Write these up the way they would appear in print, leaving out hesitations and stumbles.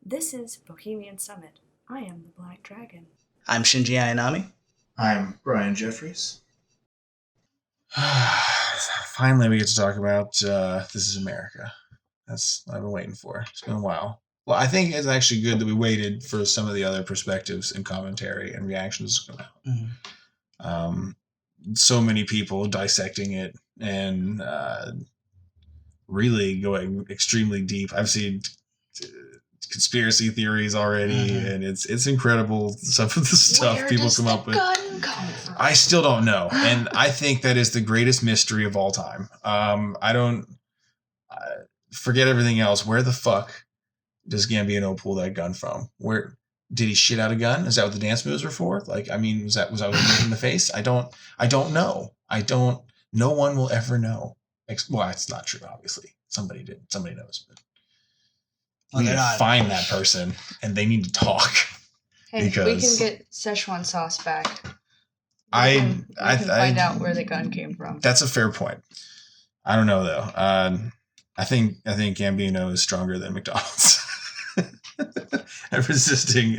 This is Bohemian Summit. I am the Black Dragon. I'm Shinji Ayanami. I'm Brian Jeffries. Finally, we get to talk about This Is America. That's what I've been waiting for. It's been a while. Well, I think it's actually good that we waited for some of the other perspectives and commentary and reactions to come out. Mm-hmm. So many people dissecting it and really going extremely deep. I've seen conspiracy theories already, and it's incredible some of the stuff people come up with. I still don't know, and I think that is the greatest mystery of all time. I don't forget everything else. Where the fuck does Gambino pull that gun from? Where did he shit out a gun? Is that what the dance moves were for? Like, I mean, was that what he in the face? I don't know. No one will ever know. Well, it's not true. Obviously, somebody did. Somebody knows, but. We need to find that person, and they need to talk. Hey, we can get Szechuan sauce back. We can find out where the gun came from. That's a fair point. I don't know though. I think Gambino is stronger than McDonald's at resisting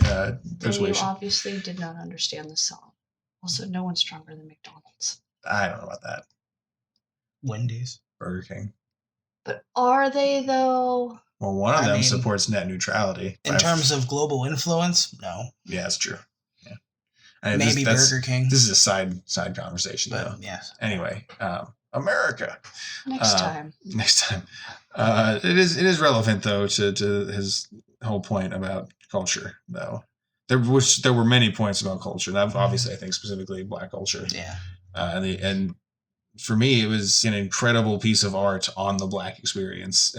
persuasion. You obviously did not understand the song. Also, no one's stronger than McDonald's. I don't know about that. Wendy's, Burger King. But are they though? Well, one of them supports net neutrality. In terms of global influence, no. Yeah, that's true. Yeah. Maybe Burger King. This is a side conversation, though. Yes. Anyway, America. Next time. It is relevant though to his whole point about culture, though. There were many points about culture. That obviously, I think specifically Black culture. Yeah. And for me, it was an incredible piece of art on the Black experience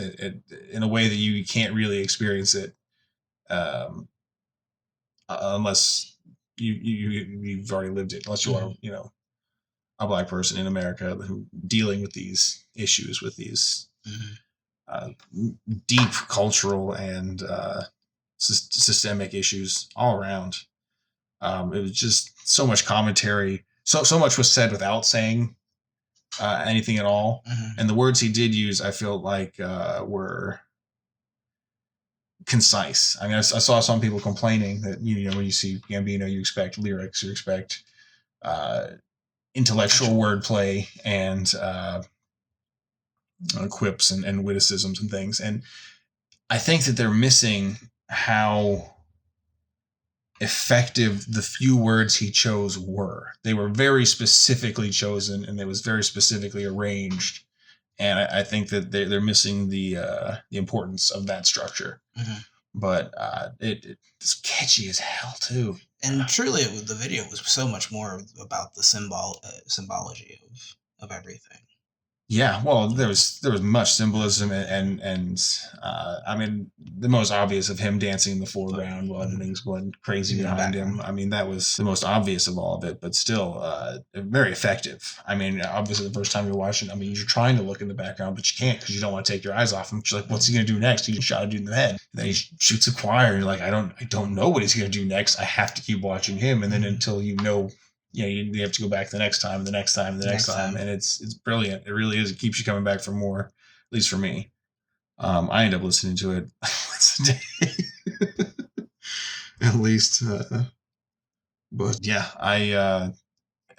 in a way that you can't really experience it unless you've already lived it. Unless you are, a Black person in America who dealing with these issues, with these deep cultural and systemic issues all around. It was just so much commentary. So much was said without saying anything at all. And the words he did use, I feel like were concise. I mean, I saw some people complaining that, when you see Gambino, you expect lyrics, you expect intellectual wordplay and quips and witticisms and things. And I think that they're missing how effective the few words he chose were. They were very specifically chosen, and it was very specifically arranged. And I think that they're missing the importance of that structure. But it's catchy as hell too. And truly, the video was so much more about the symbology of everything. Yeah, well, there was much symbolism and I mean, the most obvious of him dancing in the foreground while everything's going crazy behind him. I mean, that was the most obvious of all of it, but still very effective. I mean, obviously the first time you're watching, I mean, you're trying to look in the background, but you can't because you don't want to take your eyes off him. You're like, what's he gonna do next? He just shot a dude in the head. And then he shoots a choir, and you're like, I don't know what he's gonna do next. I have to keep watching him, and then until you have to go back the next time, and the next time, and the next time. And it's brilliant. It really is. It keeps you coming back for more, at least for me. I end up listening to it once a day. At least. But yeah, I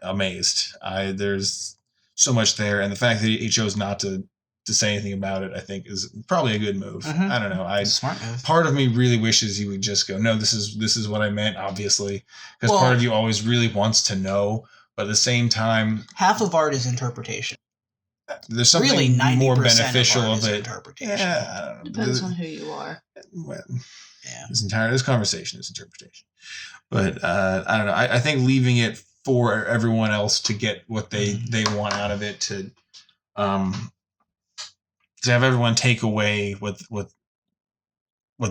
amazed. There's so much there. And the fact that he chose not to say anything about it, I think is probably a good move. I don't know. Smart move. Part of me really wishes he would just go, no, this is what I meant, obviously. Because part of you always really wants to know, but at the same time, half of art is interpretation. There's something really more beneficial of it. Interpretation. Yeah, depends on who you are. Well, yeah. This conversation is interpretation. But I don't know. I think leaving it for everyone else to get what they want out of it, to have everyone take away what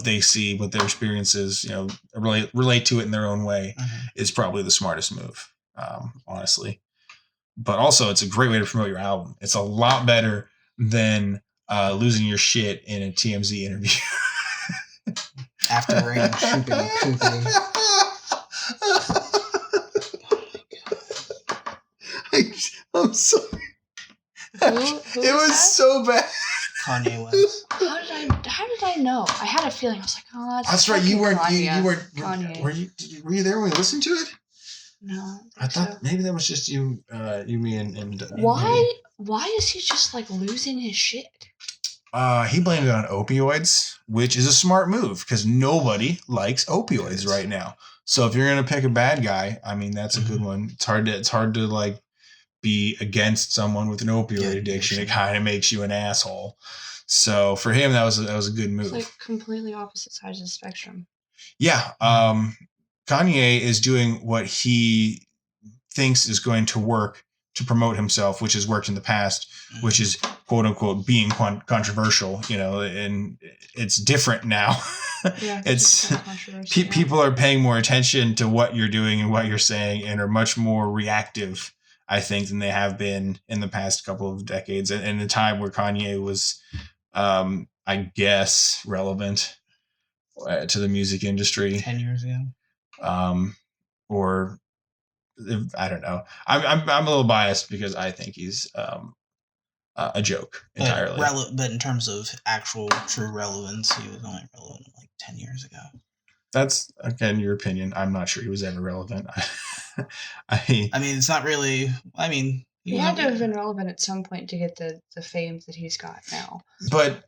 they see, what their experiences, relate to it in their own way, is probably the smartest move, honestly. But also, it's a great way to promote your album. It's a lot better than losing your shit in a TMZ interview. After rain, pooping. I'm sorry. Who it was so bad. Kanye West. How did I know? I had a feeling. feeling. I was like, oh, that's right. You weren't. Kanye. You weren't. Kanye. Were you there when we listened to it? No, I thought maybe that was just you, me, and Why is he just like losing his shit? He blamed it on opioids, which is a smart move because nobody likes opioids right now. So if you're gonna pick a bad guy, I mean that's a good one. It's hard to like be against someone with an opioid addiction. It kind of makes you an asshole. So for him, that was a good move. It's like completely opposite sides of the spectrum. Yeah. Kanye is doing what he thinks is going to work to promote himself, which has worked in the past, which is quote unquote being controversial, and it's different now. Yeah, it's people are paying more attention to what you're doing and what you're saying and are much more reactive, I think, than they have been in the past couple of decades. And the time where Kanye was, I guess, relevant to the music industry 10 years ago. Or I don't know. I'm a little biased because I think he's a joke entirely. But in terms of actual true relevance, he was only relevant like 10 years ago. That's again your opinion. I'm not sure he was ever relevant. I mean, it's not really. I mean, he had to have been relevant at some point to get the fame that he's got now. But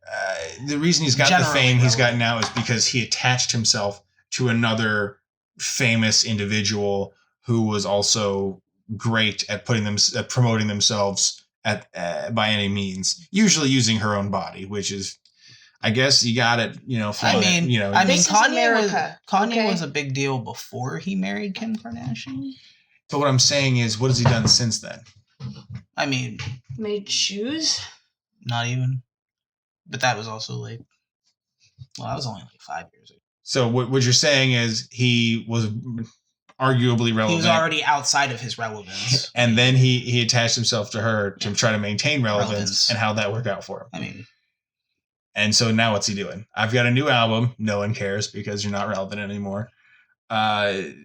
the reason he's got the fame he's got now is because he attached himself to another famous individual who was also great at promoting themselves by any means, usually using her own body, which is, I guess, you got it. Kanye was a big deal before he married Kim Kardashian. But what I'm saying is, what has he done since then? I mean, made shoes. Not even, but that was also that was only like 5 years ago. So what you're saying is he was arguably relevant. He was already outside of his relevance. And then he attached himself to her to try to maintain relevance. And how'd that work out for him? I mean, and so now what's he doing? I've got a new album. No one cares because you're not relevant anymore. You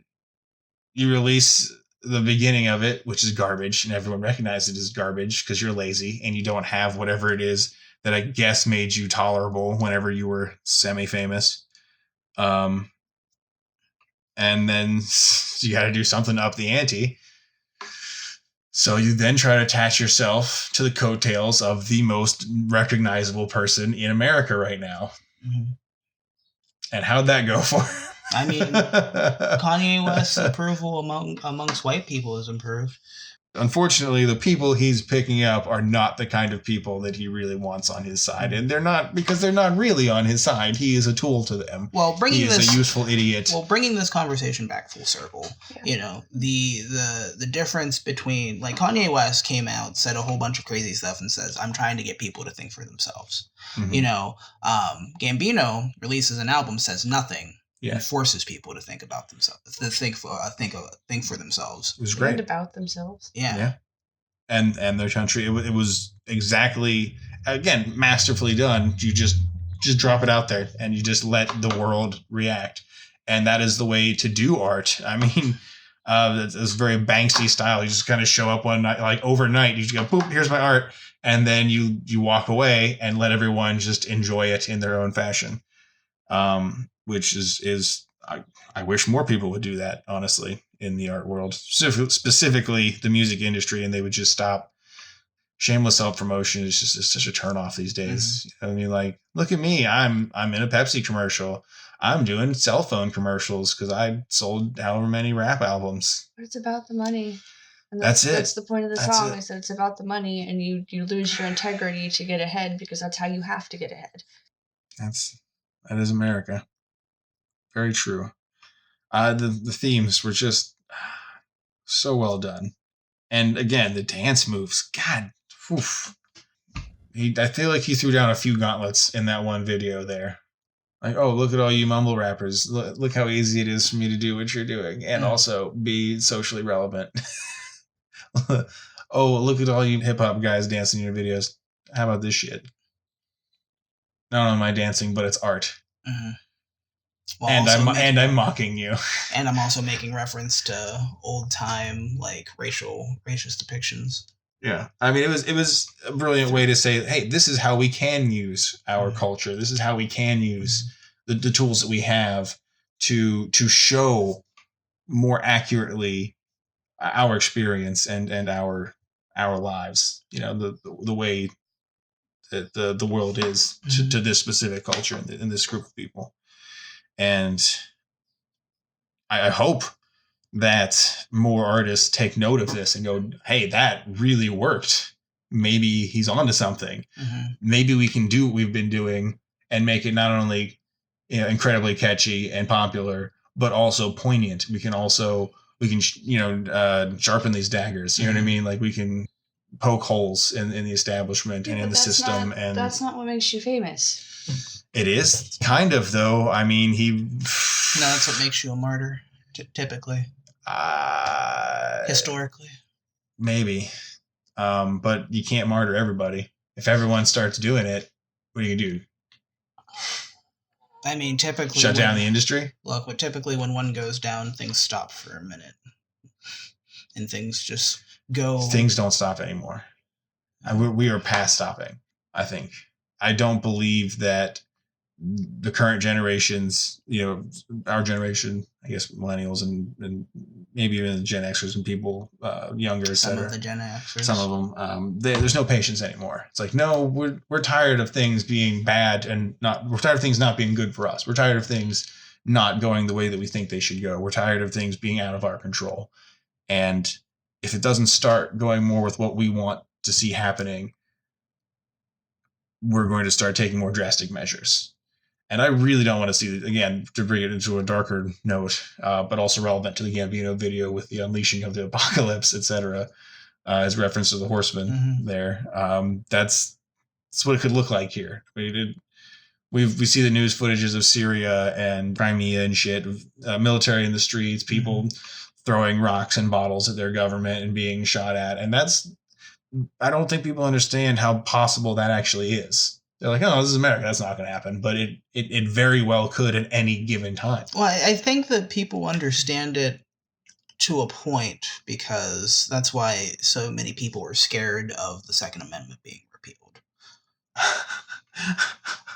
release the beginning of it, which is garbage, and everyone recognizes it as garbage because you're lazy and you don't have whatever it is that I guess made you tolerable whenever you were semi-famous. And then you got to do something to up the ante. So you then try to attach yourself to the coattails of the most recognizable person in America right now. Mm-hmm. And how'd that go for him? I mean, Kanye West's approval amongst white people has improved. Unfortunately, the people he's picking up are not the kind of people that he really wants on his side. And they're not, because they're not really on his side. He is a tool to them. Well, he is a useful idiot. Well, bringing this conversation back full circle, the difference between, like, Kanye West came out, said a whole bunch of crazy stuff and says, I'm trying to get people to think for themselves. Mm-hmm. Gambino releases an album, says nothing. Yeah. And forces people to think about themselves, to think for themselves. It was great. And about themselves. Yeah. And their country. It was exactly, again, masterfully done. You just drop it out there and you just let the world react. And that is the way to do art. I mean, it's very Banksy style. You just kind of show up one night, like overnight, you just go, boop, here's my art. And then you walk away and let everyone just enjoy it in their own fashion. Which is I wish more people would do that, honestly, in the art world, specifically the music industry, and they would just stop. Shameless self-promotion is just such a turnoff these days. Mm-hmm. I mean, like, look at me. I'm in a Pepsi commercial. I'm doing cell phone commercials because I sold however many rap albums. But it's about the money. And that's it. That's the point of the song, is that it's about the money, and you lose your integrity to get ahead because that's how you have to get ahead. That is America. Very true. The themes were just so well done. And again, the dance moves. God, oof. I feel like he threw down a few gauntlets in that one video there. Like, oh, look at all you mumble rappers. Look how easy it is for me to do what you're doing. And also be socially relevant. Oh, look at all you hip-hop guys dancing in your videos. How about this shit? Not only am I dancing, but it's art. Mm-hmm. Well, I'm mocking you. And I'm also making reference to old time, like, racist depictions. Yeah. I mean, it was a brilliant way to say, hey, this is how we can use our culture. This is how we can use the tools that we have to show more accurately our experience and our lives, the way that the world is to this specific culture and this group of people. And I hope that more artists take note of this and go, hey, that really worked. Maybe he's onto something. Maybe we can do what we've been doing and make it not only incredibly catchy and popular, but also poignant. We can sharpen these daggers. You know what I mean? Like we can poke holes in the establishment and in the system. And that's not what makes you famous. It is kind of, though. I mean, No, that's what makes you a martyr, typically. Historically. Maybe. But you can't martyr everybody. If everyone starts doing it, what do you do? I mean, typically... Shut down the industry? Look, but typically when one goes down, things stop for a minute. And things just go... Things don't stop anymore. We are past stopping, I think. I don't believe that the current generations, our generation, I guess millennials and maybe even the Gen Xers and people younger, some of the Gen Xers. Some of them, there's no patience anymore. It's like, no, we're tired of things being bad we're tired of things not being good for us. We're tired of things not going the way that we think they should go. We're tired of things being out of our control. And if it doesn't start going more with what we want to see happening, we're going to start taking more drastic measures. And I really don't want to see, again, to bring it into a darker note, but also relevant to the Gambino video with the unleashing of the apocalypse, etc., as reference to the horseman there. That's what it could look like here. I mean, we see the news footages of Syria and Crimea and shit, military in the streets, people throwing rocks and bottles at their government and being shot at. And I don't think people understand how possible that actually is. They're like, oh, this is America. That's not going to happen. But it very well could at any given time. Well, I think that people understand it to a point because that's why so many people were scared of the Second Amendment being repealed.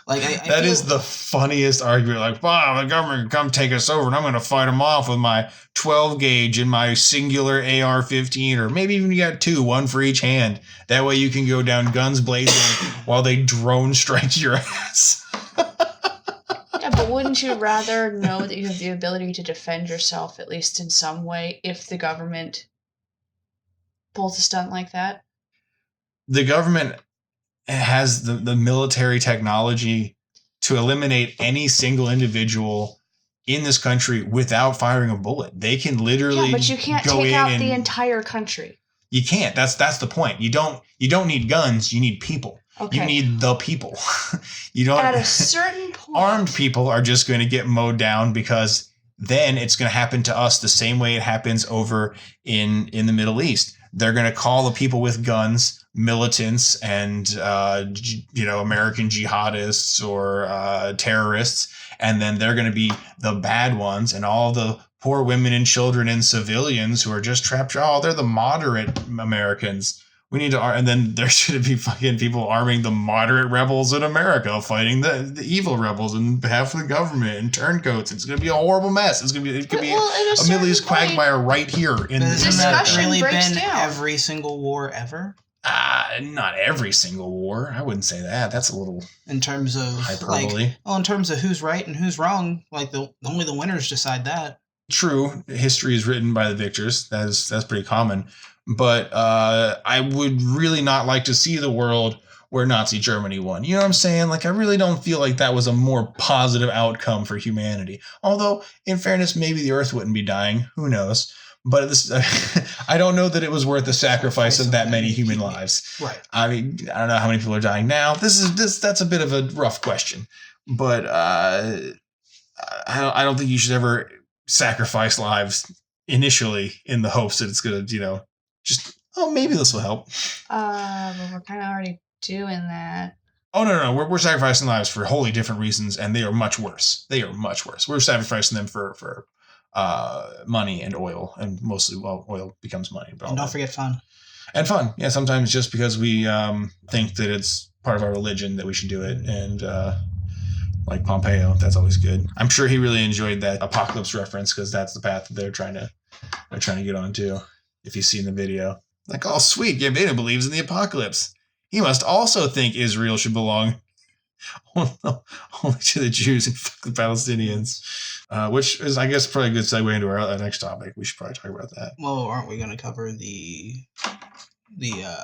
Like that is the funniest argument. Like, wow, the government can come take us over and I'm going to fight them off with my 12 gauge and my singular AR-15, or maybe even you got two, one for each hand. That way you can go down guns blazing while they drone strike your ass. Yeah, but wouldn't you rather know that you have the ability to defend yourself, at least in some way, if the government pulls a stunt like that? The government has the military technology to eliminate any single individual in this country without firing a bullet. They can literally but you can't take out the entire country. You can't. That's the point. You don't need guns, you need people. Okay. You need the people. You don't. At a certain point, armed people are just going to get mowed down because then it's going to happen to us the same way it happens over in the Middle East. They're going to call the people with guns militants and American jihadists or terrorists, and then they're going to be the bad ones, and all the poor women and children and civilians who are just trapped. Oh, they're the moderate Americans. We need to, and then there should be fucking people arming the moderate rebels in America, fighting the evil rebels on behalf of the government and turncoats. It's going to be a horrible mess. It could be a Middle East quagmire right here in this. Has that really been down. Every single war ever? Not every single war. I wouldn't say that. That's a little in terms of hyperbole. In terms of who's right and who's wrong. Like only the winners decide that. True, history is written by the victors. That's pretty common. But I would really not like to see the world where Nazi Germany won. You know what I'm saying? Like, I really don't feel like that was a more positive outcome for humanity. Although, in fairness, maybe the Earth wouldn't be dying. Who knows? But I don't know that it was worth the sacrifice of that many human lives. Right. I mean, I don't know how many people are dying now. That's a bit of a rough question. But I don't think you should ever sacrifice lives initially in the hopes that it's going to, maybe this will help. But we're kind of already doing that. Oh, no. We're sacrificing lives for wholly different reasons, and they are much worse. We're sacrificing them for money and oil, and mostly, oil becomes money. But and don't forget fun. And fun. Yeah, sometimes just because we think that it's part of our religion that we should do it. And like Pompeo. That's always good. I'm sure he really enjoyed that apocalypse reference because that's the path that they're trying to get on to. If you've seen the video, like, oh sweet, Gambino believes in the apocalypse. He must also think Israel should belong only to the Jews and fuck the Palestinians. Which is, I guess, probably a good segue into our next topic. We should probably talk about that. Well, aren't we going to cover the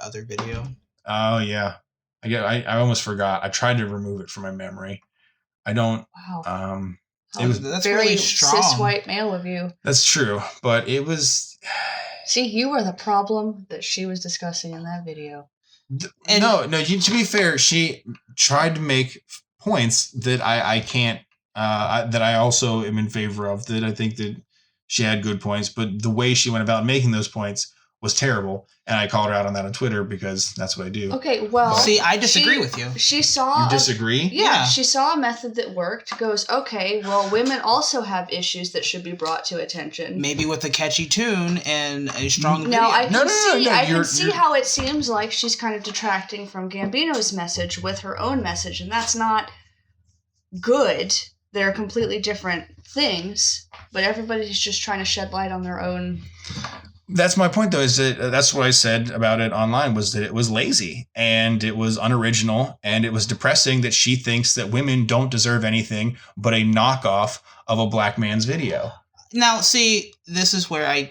other video? Oh yeah, I almost forgot. I tried to remove it from my memory. I don't. Wow. It was That's very really strong. cis white male of you. That's true, but it was. See, you were the problem that she was discussing in that video. And No. To be fair, she tried to make points that I can't. That I also am in favor of. That I think that she had good points, but the way she went about making those points was terrible, and I called her out on that on Twitter because that's what I do. Okay, well, see, I disagree with you. She saw. You disagree? Yeah. She saw a method that worked. Goes, okay, well, women also have issues that should be brought to attention. Maybe with a catchy tune and a strong video. Now I can I can you're- see how it seems like she's kind of detracting from Gambino's message with her own message, and that's not good. They're completely different things, but everybody's just trying to shed light on their own. That's my point, though, is that that's what I said about it online, was that it was lazy and it was unoriginal and it was depressing that she thinks that women don't deserve anything but a knockoff of a black man's video. Now, see, this is where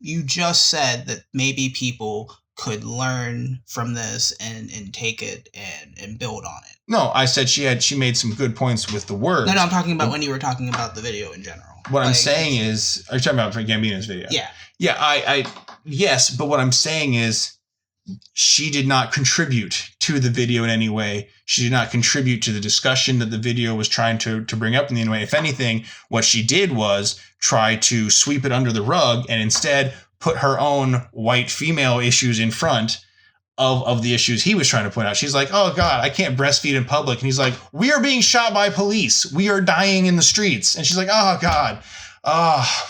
you just said that maybe people could learn from this and take it and build on it. No, I said she made some good points with the words. No, I'm talking about when you were talking about the video in general. What I'm saying is, are you talking about Gambino's video? Yeah. Yeah, yes, but what I'm saying is she did not contribute to the video in any way. She did not contribute to the discussion that the video was trying to bring up in any way. If anything, what she did was try to sweep it under the rug and instead put her own white female issues in front of the issues he was trying to point out. She's like, oh God, I can't breastfeed in public. And he's like, we are being shot by police. We are dying in the streets. And she's like, oh God.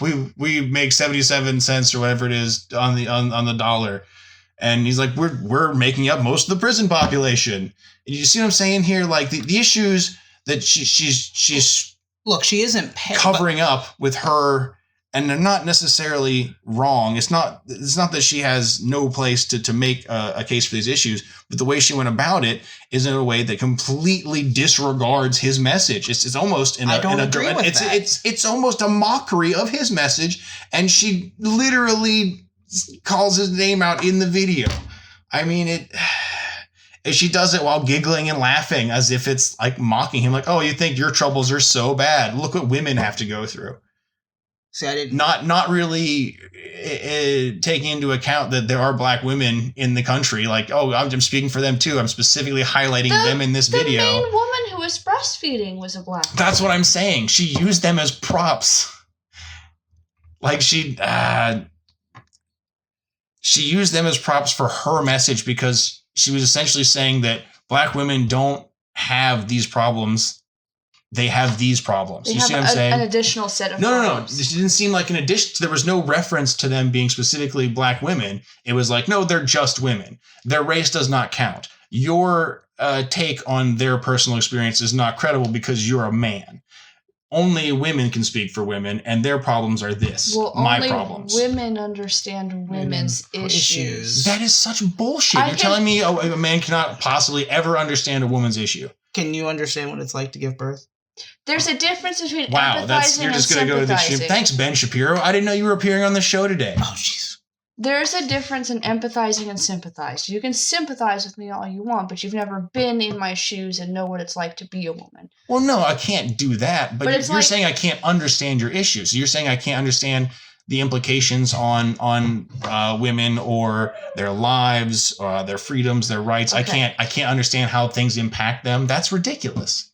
We make 77 cents or whatever it is on the dollar, and he's like, we're making up most of the prison population. And you see what I'm saying here? Like the issues that she's look, she isn't covering up with her, and they're not necessarily wrong. It's not that she has no place to make a case for these issues, but the way she went about it is in a way that completely disregards his message. It's almost it's almost a mockery of his message, and she literally calls his name out in the video. I mean, she does it while giggling and laughing as if it's like mocking him, like, oh, you think your troubles are so bad? Look what women have to go through. See, I didn't. Not really taking into account that there are black women in the country. Like, oh, I'm speaking for them too. I'm specifically highlighting them in this video. The main woman who was breastfeeding was a black woman. That's what I'm saying. She used them as props. Like she used them as props for her message because she was essentially saying that black women don't have these problems. They have these problems. You see what I'm saying? An additional set of No. problems. This didn't seem like an addition. There was no reference to them being specifically black women. It was like, no, they're just women. Their race does not count. Your take on their personal experience is not credible because you're a man. Only women can speak for women, and their problems are this. Well, my only problems. women understand women's issues. That is such bullshit. You're telling me a man cannot possibly ever understand a woman's issue. Can you understand what it's like to give birth? There's a difference between Wow, empathizing you're just and gonna go to the sympathizing. gym. Thanks, Ben Shapiro. I didn't know you were appearing on the show today. Oh, jeez. There's a difference in empathizing and sympathize. You can sympathize with me all you want, but you've never been in my shoes and know what it's like to be a woman. Well, no, I can't do that. But it's you're like, saying I can't understand your issues. So you're saying I can't understand the implications on women or their lives, their freedoms, their rights. Okay. I can't understand how things impact them. That's ridiculous.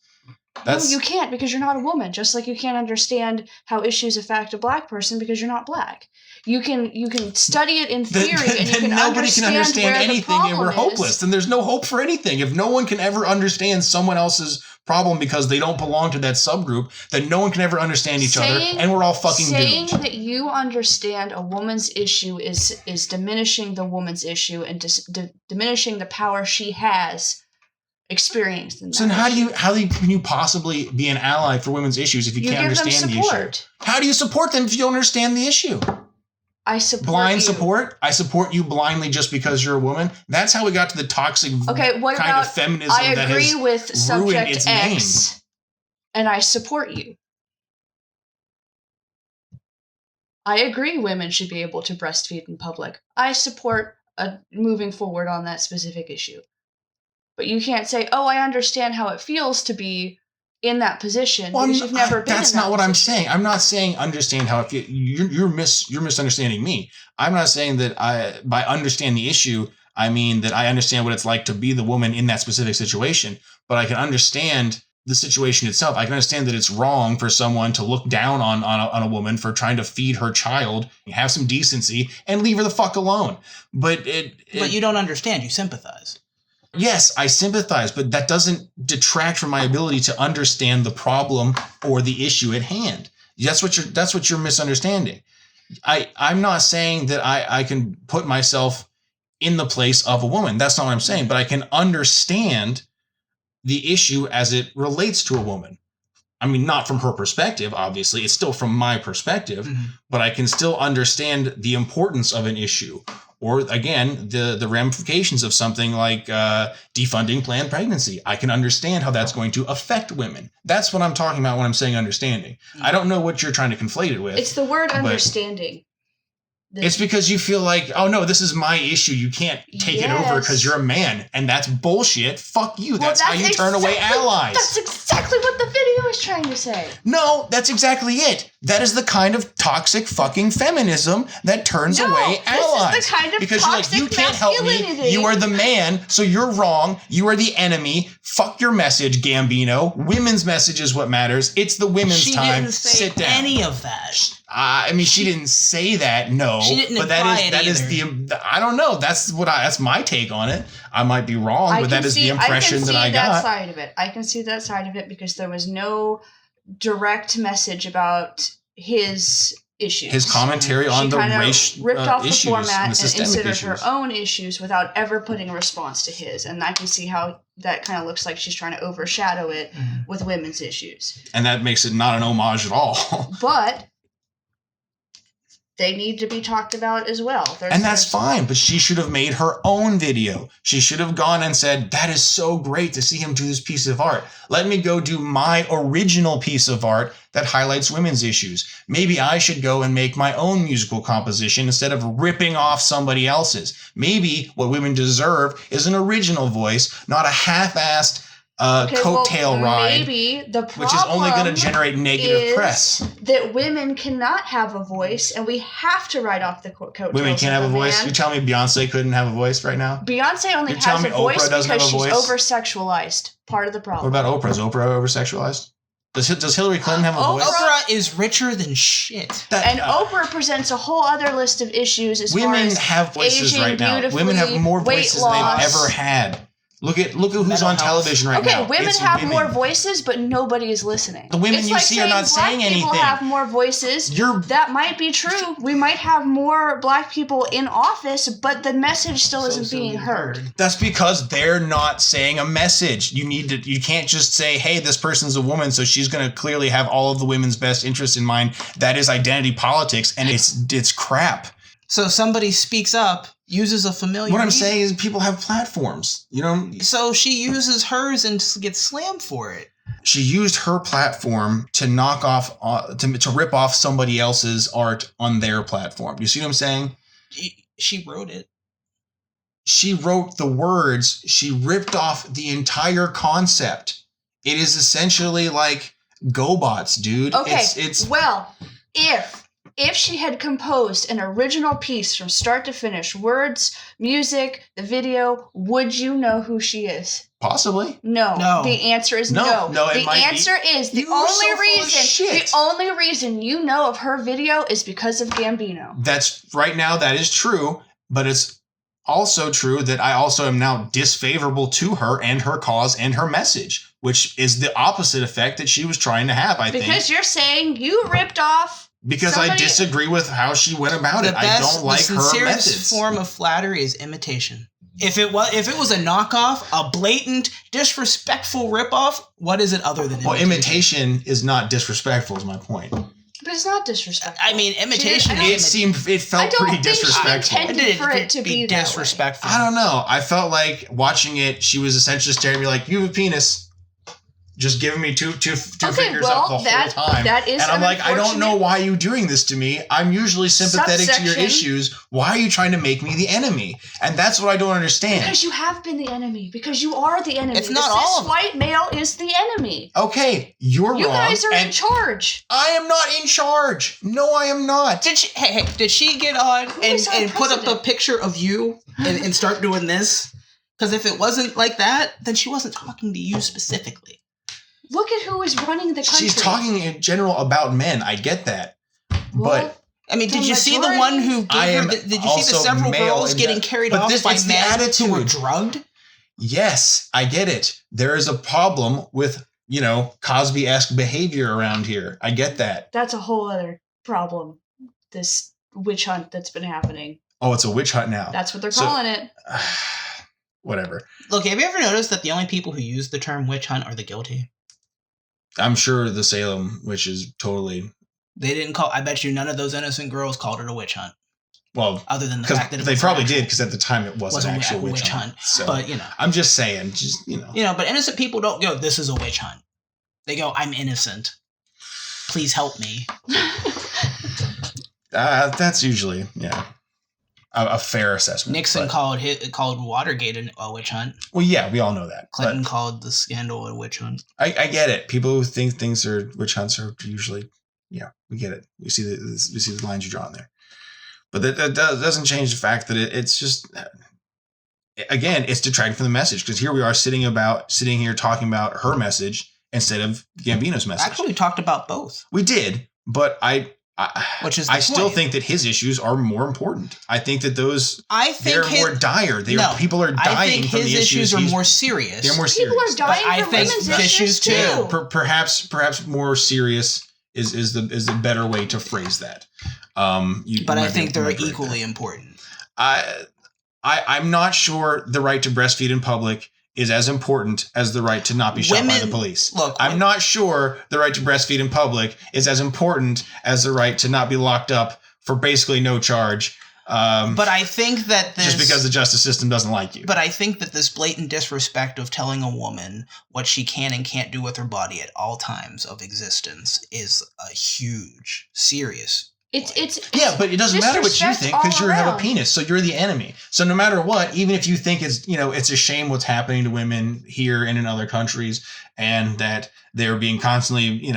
No, you can't because you're not a woman. Just like you can't understand how issues affect a black person because you're not black. You can study it in theory and you can nobody can understand where anything, and we're the problem hopeless. is. Then there's no hope for anything. If no one can ever understand someone else's problem because they don't belong to that subgroup, then no one can ever understand each other, and we're all fucking saying doomed. that you understand a woman's issue is diminishing the woman's issue and diminishing the power she has experienced in that. So then how can you possibly be an ally for women's issues if you can't understand the issue? How do you support them if you don't understand the issue? I support blind you. support. I support you blindly just because you're a woman. That's how we got to the toxic kind of feminism I that agree has with ruined subject its X, name. and I support you. I agree women should be able to breastfeed in public. I support moving forward on that specific issue. But you can't say, "Oh, I understand how it feels to be in that position," because you've never been in that That's not what I'm position. saying. I'm not saying understand how it feels. You're misunderstanding me. I'm not saying that by understand the issue, I mean that I understand what it's like to be the woman in that specific situation. But I can understand the situation itself. I can understand that it's wrong for someone to look down on a woman for trying to feed her child, have some decency, and leave her the fuck alone. But you don't understand. You sympathize. Yes, I sympathize, but that doesn't detract from my ability to understand the problem or the issue at hand. That's what you're misunderstanding. I'm not saying that I can put myself in the place of a woman. That's not what I'm saying, but I can understand the issue as it relates to a woman. I mean, not from her perspective, obviously. It's still from my perspective, but I can still understand the importance of an issue. Or, again, the ramifications of something like defunding planned pregnancy. I can understand how that's going to affect women. That's what I'm talking about when I'm saying understanding. I don't know what you're trying to conflate it with. It's the word understanding. It's because you feel like, oh, no, this is my issue. You can't take it over because you're a man. And that's bullshit. Fuck you. That's how you turn away allies. That's exactly what the video is trying to say. No, that's exactly it. That is the kind of toxic fucking feminism that turns away allies. This is the kind of because toxic you're like, you can't help me. You are the man, so you're wrong. You are the enemy. Fuck your message, Gambino. Women's message is what matters. It's the women's time. She didn't say Sit down. any of that. I mean, she didn't say that. No, she didn't but that is the. I don't know. That's my take on it. I might be wrong, but that is the impression that I got. I can see that side of it. I can see that side of it because there was no direct message about his issues. His commentary on the race ripped off issues the format and inserted issues. her own issues without ever putting a response to his. And I can see how that kind of looks like she's trying to overshadow it with women's issues. And that makes it not an homage at all. But they need to be talked about as well. And that's fine, but she should have made her own video. She should have gone and said, that is so great to see him do this piece of art. Let me go do my original piece of art that highlights women's issues. Maybe I should go and make my own musical composition instead of ripping off somebody else's. Maybe what women deserve is an original voice, not a half-assed coattail ride, maybe the problem which is only going to generate negative press. That women cannot have a voice, and we have to ride off the coattails. Women can't have a voice. You're telling me Beyonce couldn't have a voice right now? Beyonce only has a voice because she's over-sexualized. Part of the problem. What about Oprah? Is Oprah over-sexualized? Does Hillary Clinton have a voice? Oprah is richer than shit. Oprah presents a whole other list of issues as women far as have voices right now. Women have more voices than they've ever had. Look at who's on television right now. Okay, women have more voices, but nobody is listening. The women you see are not saying anything. Black people have more voices. That might be true. We might have more black people in office, but the message still isn't being heard. That's because they're not saying a message. You can't just say, hey, this person's a woman, so she's going to clearly have all of the women's best interests in mind. That is identity politics, and it's crap. So somebody speaks up, uses a familiar. What I'm saying is people have platforms, So she uses hers and gets slammed for it. She used her platform to knock off, to rip off somebody else's art on their platform. You see what I'm saying? She wrote it. She wrote the words. She ripped off the entire concept. It is essentially like GoBots, dude. Okay. It's well, if she had composed an original piece from start to finish, words, music, the video, would you know who she is? Possibly. No. The answer is no. The answer is the only reason you know of her video is because of Gambino. That's right now. That is true, but it's also true that I also am now disfavorable to her and her cause and her message, which is the opposite effect that she was trying to have, I think. Because you're saying you ripped off. Because I disagree with how she went about it. I don't like her methods. The sincerest form of flattery is imitation. If it was a knockoff, a blatant, disrespectful ripoff, what is it other than imitation? Well, imitation is not disrespectful, is my point. But it's not disrespectful. I mean, imitation. It felt pretty disrespectful. I intended for it to be disrespectful. I don't know. I felt like watching it, she was essentially staring at me like, you have a penis. Just giving me two fingers up the whole time. That is, and I'm like, I don't know why you're doing this to me. I'm usually sympathetic to your issues. Why are you trying to make me the enemy? And that's what I don't understand. Because you have been the enemy. Because you are the enemy. It's not all of them. White male is the enemy. Okay, you're wrong. You guys are in charge. I am not in charge. No, I am not. Did she get on and put up a picture of you and start doing this? Because if it wasn't like that, then she wasn't talking to you specifically. Look at who is running the country. She's talking in general about men. I get that. But I mean, did you see the one who gave her? Did you see the several girls getting carried off by men who were drugged? Yes, I get it. There is a problem with, Cosby-esque behavior around here. I get that. That's a whole other problem. This witch hunt that's been happening. Oh, it's a witch hunt now. That's what they're calling it. Whatever. Look, have you ever noticed that the only people who use the term witch hunt are the guilty? I'm sure the Salem witches totally. They didn't call. I bet you none of those innocent girls called it a witch hunt. Well, other than the fact that they probably did, because at the time it wasn't an actual witch hunt. So, but I'm just saying, but innocent people don't go, "This is a witch hunt." They go, "I'm innocent. Please help me." That's usually a fair assessment. Nixon called Watergate a witch hunt. Well, yeah, we all know that. Clinton called the scandal a witch hunt. I get it. People who think things are witch hunts are usually, we get it. We see the lines you draw in there. But that doesn't change the fact that it's just, again, it's detracting from the message. Because here we are sitting here talking about her message instead of Gambino's message. Actually, we talked about both. We did, but I still think that his issues are more important. I think that they're more dire. People are dying from the issues. I think his issues are more serious. They're more serious. People are dying from women's issues too. Perhaps more serious is the better way to phrase that. But I think they're equally important. I'm not sure the right to breastfeed in public is as important as the right to not be shot by the police. Look, I'm not sure the right to breastfeed in public is as important as the right to not be locked up for basically no charge. But I think that just because the justice system doesn't like you. But I think that this blatant disrespect of telling a woman what she can and can't do with her body at all times of existence is a huge, serious. But it doesn't matter what you think, because you have a penis, so you're the enemy. So no matter what, even if you think it's a shame what's happening to women here and in other countries, and that they're being constantly,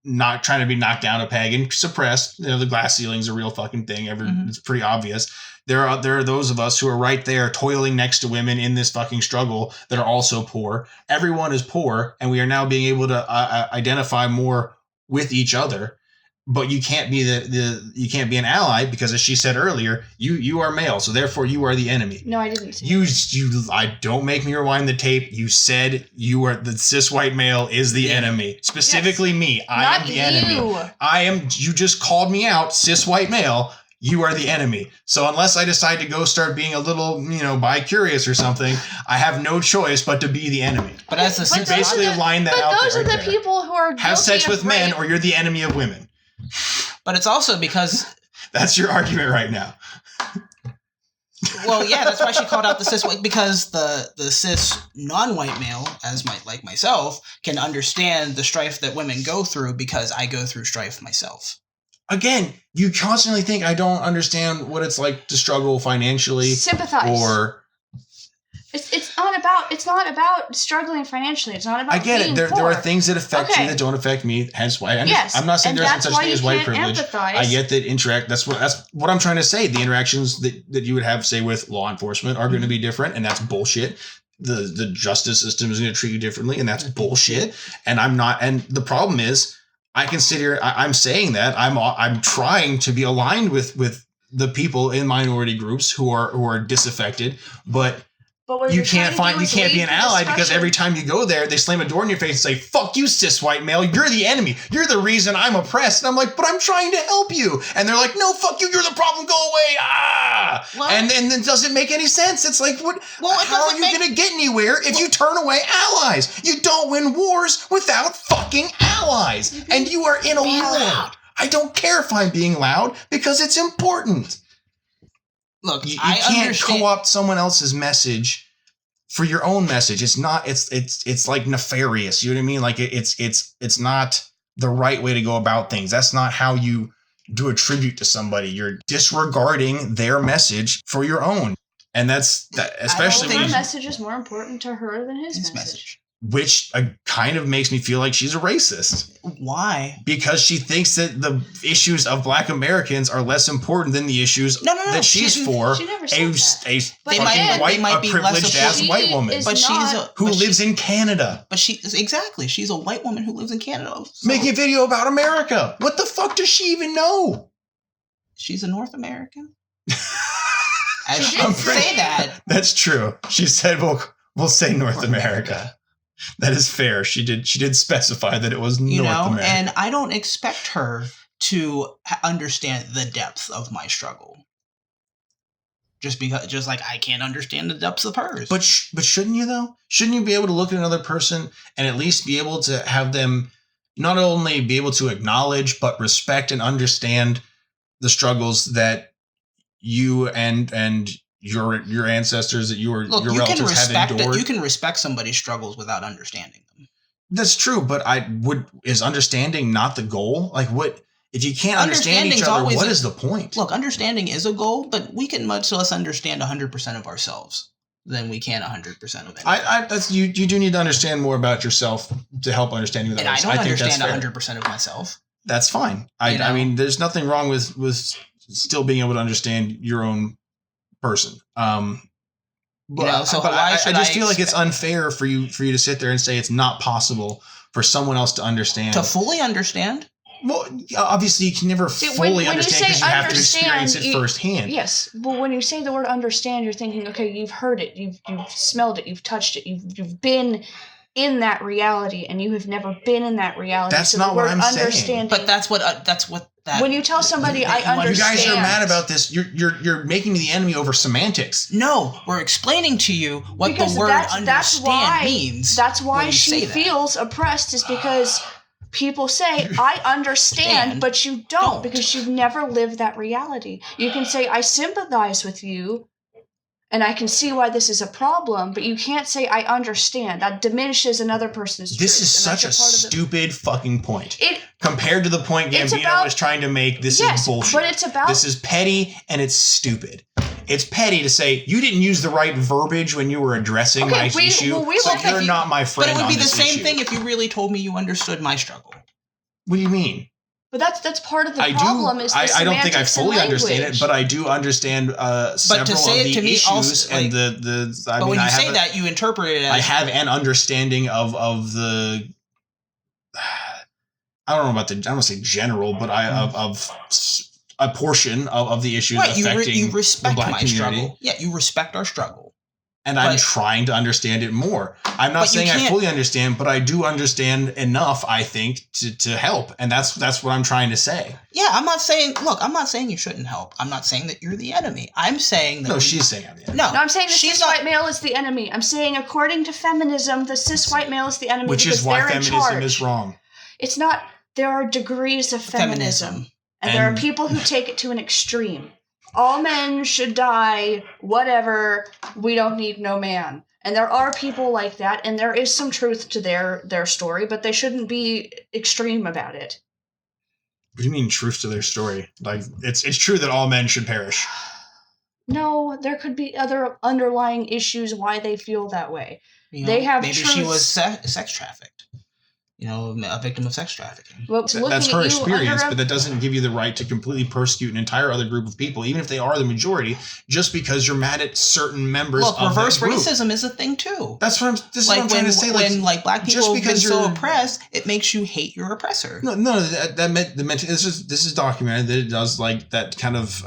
not trying to be knocked down a peg and suppressed. The glass ceiling's a real fucking thing. It's pretty obvious. There are those of us who are right there toiling next to women in this fucking struggle that are also poor. Everyone is poor, and we are now being able to identify more with each other. But you can't be you can't be an ally, because, as she said earlier, you are male, so therefore you are the enemy. No, I didn't say I don't make me rewind the tape. You said you are the cis white male is the enemy. Specifically me. I am the enemy. You just called me out, cis white male. You are the enemy. So unless I decide to go start being a little, bi-curious or something, I have no choice but to be the enemy. But as you basically line that out. But those are the people who are have sex with men, or you're the enemy of women. But it's also because that's your argument right now. Well, yeah, that's why she called out the cis white, because the cis non-white male, like myself, can understand the strife that women go through, because I go through strife myself. Again, you constantly think I don't understand what it's like to struggle financially. Sympathize. Or it's not about struggling financially. It's not about I get being it. There poor. are things that affect you that don't affect me. Hence why I'm not saying there's such thing as white privilege. Empathize. I get that that's what I'm trying to say. The interactions that you would have, say, with law enforcement are going to be different, and that's bullshit. The justice system is going to treat you differently, and that's bullshit. And the problem is, I can sit here. I'm saying that I'm trying to be aligned with the people in minority groups who are disaffected, but But what you you're can't trying to do you is can't be lead an the ally because discussion. every time you go there, they slam a door in your face and say, fuck you, cis white male, you're the enemy. You're the reason I'm oppressed. And I'm like, but I'm trying to help you. And they're like, no, fuck you, you're the problem, go away. Well- and then it doesn't make any sense. It's like, what? Well, it how are doesn't you going to get anywhere if you turn away allies? You don't win wars without fucking allies. And you are in a Be war. loud. I don't care if I'm being loud because it's important. Look, You I can't understand. co-opt someone else's message for your own message. It's not. It's like nefarious. You know what I mean? Like it's not the right way to go about things. That's not how you do a tribute to somebody. You're disregarding their message for your own, and that's that. Especially Her when you, message is more important to her than his message. which kind of makes me feel like she's a racist. Why? Because she thinks that the issues of Black Americans are less important than the issues No. that she's for. She never said that. A But fucking again, they might be less privileged ass important. white woman Is But she's not- who but she- lives in Canada But she's a white woman who lives in Canada. So making a video about America. What the fuck does she even know? she's a North American. As She she did say that. That's true. She said we'll say North America. That is fair. She did specify that it was You North know, America. and I don't expect her to understand the depth of my struggle. Just like I can't understand the depths of hers. But shouldn't you though? Shouldn't you be able to look at another person and at least be able to have them not only be able to acknowledge but respect and understand the struggles that you and your ancestors that your relatives have endured? You can respect somebody's struggles without understanding them. That's true, but is understanding not the goal? Like what if you can't understand each Understanding's other, always what a- is the point? Look, understanding is a goal, but we can much less understand 100% of ourselves than we can 100% of anything. That's you do need to understand more about yourself to help understand you. And I don't think that's understand fair. 100% of myself. That's fine. I mean, there's nothing wrong with still being able to understand your own person. But, so but why I should just I feel like it's expect- unfair for you to sit there and say it's not possible for someone else to understand. To fully understand? Well, obviously you can never See, fully when you understand because say you have to experience understand, it firsthand. Yes, but when you say the word understand, you're thinking, okay, you've heard it, you've smelled it, you've touched it, you've been in that reality, and you have never been in that reality. That's so not the what word I'm saying. understanding, But that's what that. when you tell somebody I You want- understand, You guys are mad about this. You're making me the enemy over semantics. No, we're explaining to you what because the word that's understand why means. that's why when you she say that. feels oppressed, is because people say I understand, Stand. but you Don't. don't because you've never lived that reality. You can say I sympathize with you and I can see why this is a problem, but you can't say I understand. That diminishes another person's This truth, is and such a that's part of the- stupid fucking point. It Compared to the point It's Gambino about- was trying to make, this yes, is bullshit. but it's about This is petty and it's stupid. It's petty to say you didn't use the right verbiage when you were addressing Okay, my we- issue, well, we so look you're at you- not my But friend it would on be the this same issue. thing if you really told me you understood my struggle. What do you mean? but that's part of the I problem. do. Is the I don't think I semantics and fully understand it, language. but I do understand several say of it the to me issues also, and like- the. I But mean, when you I say have that, you interpret it as I have an understanding of the. I don't know about the. I don't want to say general, but of a portion of the issues right. affecting You the respect Black my community. struggle. Yeah, you respect our struggle. And I'm But- trying to understand it more. I'm not But you saying I can't- fully understand, but I do understand enough, I think, to help. And that's what I'm trying to say. Yeah, I'm not saying. Look, I'm not saying you shouldn't help. I'm not saying that you're the enemy. I'm saying that. No, she's saying I'm the enemy. No, No, I'm saying the she's cis not. white male is the enemy. I'm saying according to feminism, the cis white male is the enemy Which because is why they're in feminism charge. is wrong. It's not. There are degrees of feminism. And there are And- people who take it to an extreme. All men should die, whatever, we don't need no man. And there are people like that, and there is some truth to their story, but they shouldn't be extreme about it. What do you mean truth to their story? Like it's true that all men should perish. No, there could be other underlying issues why they feel that way. You know, They have maybe she truths. was sex trafficked. You know, a victim of sex trafficking. Well, looking That's at her you experience, under but that doesn't give you the right to completely persecute an entire other group of people, even if they are the majority, just because you're mad at certain members Look, of reverse that group. racism is a thing too. That's what I'm. This is what I'm trying to say. When black just people have been because so you're- oppressed, it makes you hate your oppressor. No, that meant the mental. This is documented that it does like that kind of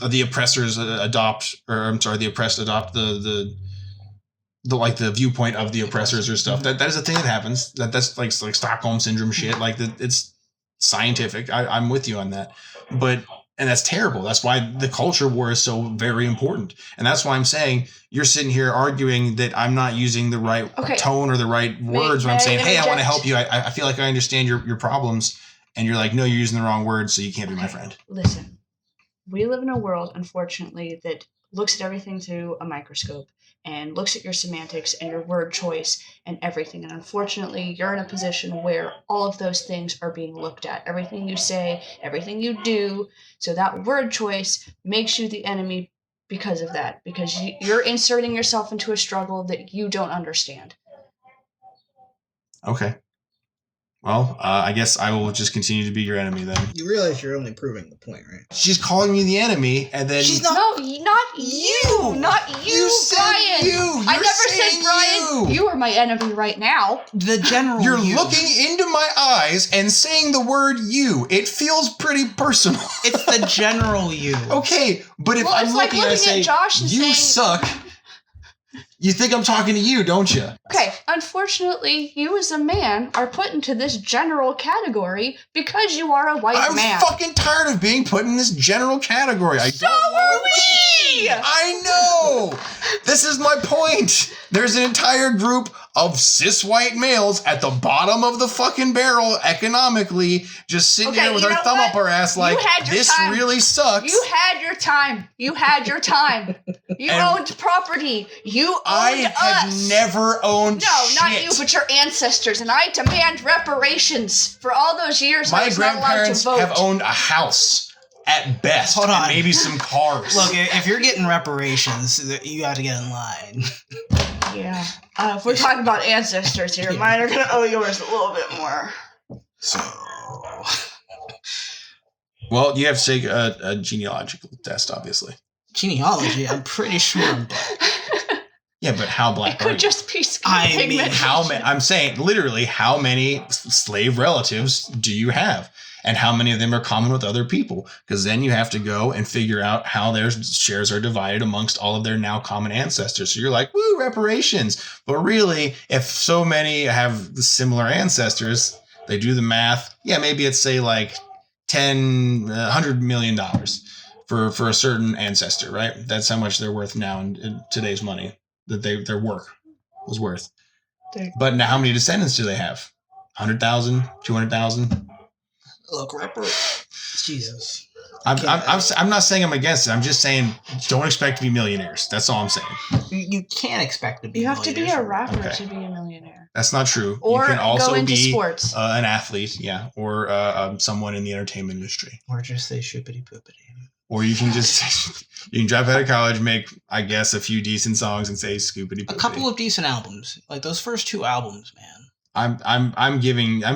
the oppressors adopt the like the viewpoint of the oppressors or stuff. That is a thing that happens. That's like Stockholm syndrome shit. Like it's scientific. I'm with you on that. And that's terrible. That's why the culture war is so very important. And that's why I'm saying you're sitting here arguing that I'm not using the right tone or the right words when I'm saying, hey, I want to help you. I feel like I understand your problems. And you're like, no, you're using the wrong words, so you can't be my friend. Listen, we live in a world, unfortunately, that looks at everything through a microscope and looks at your semantics and your word choice and everything. And unfortunately, you're in a position where all of those things are being looked at. Everything you say, everything you do. So that word choice makes you the enemy because of that. Because you're inserting yourself into a struggle that you don't understand. Okay. Well, I guess I will just continue to be your enemy then. You realize you're only proving the point, right? She's calling me the enemy, and then she's not. No, not you. Not you, you said Brian. You. I never said Brian. You are my enemy right now. The general. You're looking into my eyes and saying the word "you." It feels pretty personal. It's the general you. Okay, but if I'm looking at say, Josh and you saying, suck. You think I'm talking to you, don't you? Okay, unfortunately, you as a man are put into this general category because you are a white man. I'm fucking tired of being put in this general category. So are we! I know! This is my point. There's an entire group of cis white males at the bottom of the fucking barrel economically, just sitting there with our thumb up our ass like, this really sucks. You had your time. You had your time. You owned property. You owned us. I have never owned shit. No, not you, but your ancestors. And I demand reparations for all those years I was not allowed to vote. My grandparents have owned a house. At best. Hold on. And maybe some cars. Look, if you're getting reparations, you got to get in line. Yeah. If we're talking about ancestors here, mine are going to owe yours a little bit more. So. Well, you have to take a genealogical test, obviously. Genealogy? I'm pretty sure I'm dead. Yeah, but how black it could just be skin pigment. I'm saying, literally, how many slave relatives do you have? And how many of them are common with other people? Because then you have to go and figure out how their shares are divided amongst all of their now common ancestors. So you're like, woo, reparations. But really, if so many have similar ancestors, they do the math. Yeah, maybe it's, say, like $100 million for a certain ancestor, right? That's how much they're worth now in today's money, that their work was worth. But now how many descendants do they have? 100,000? 200,000? Look, Jesus. I'm not saying I'm against it. I'm just saying don't expect to be millionaires. That's all I'm saying. You can't expect to be. You have to be a rapper to be a millionaire. That's not true. Or you can also go into be sports. An athlete, yeah, or someone in the entertainment industry, or just say shoopity poopity. Or you can just you can drop out of college, make I guess a few decent songs, and say scoopity poopity. A couple of decent albums, like those first 2 albums, man. I'm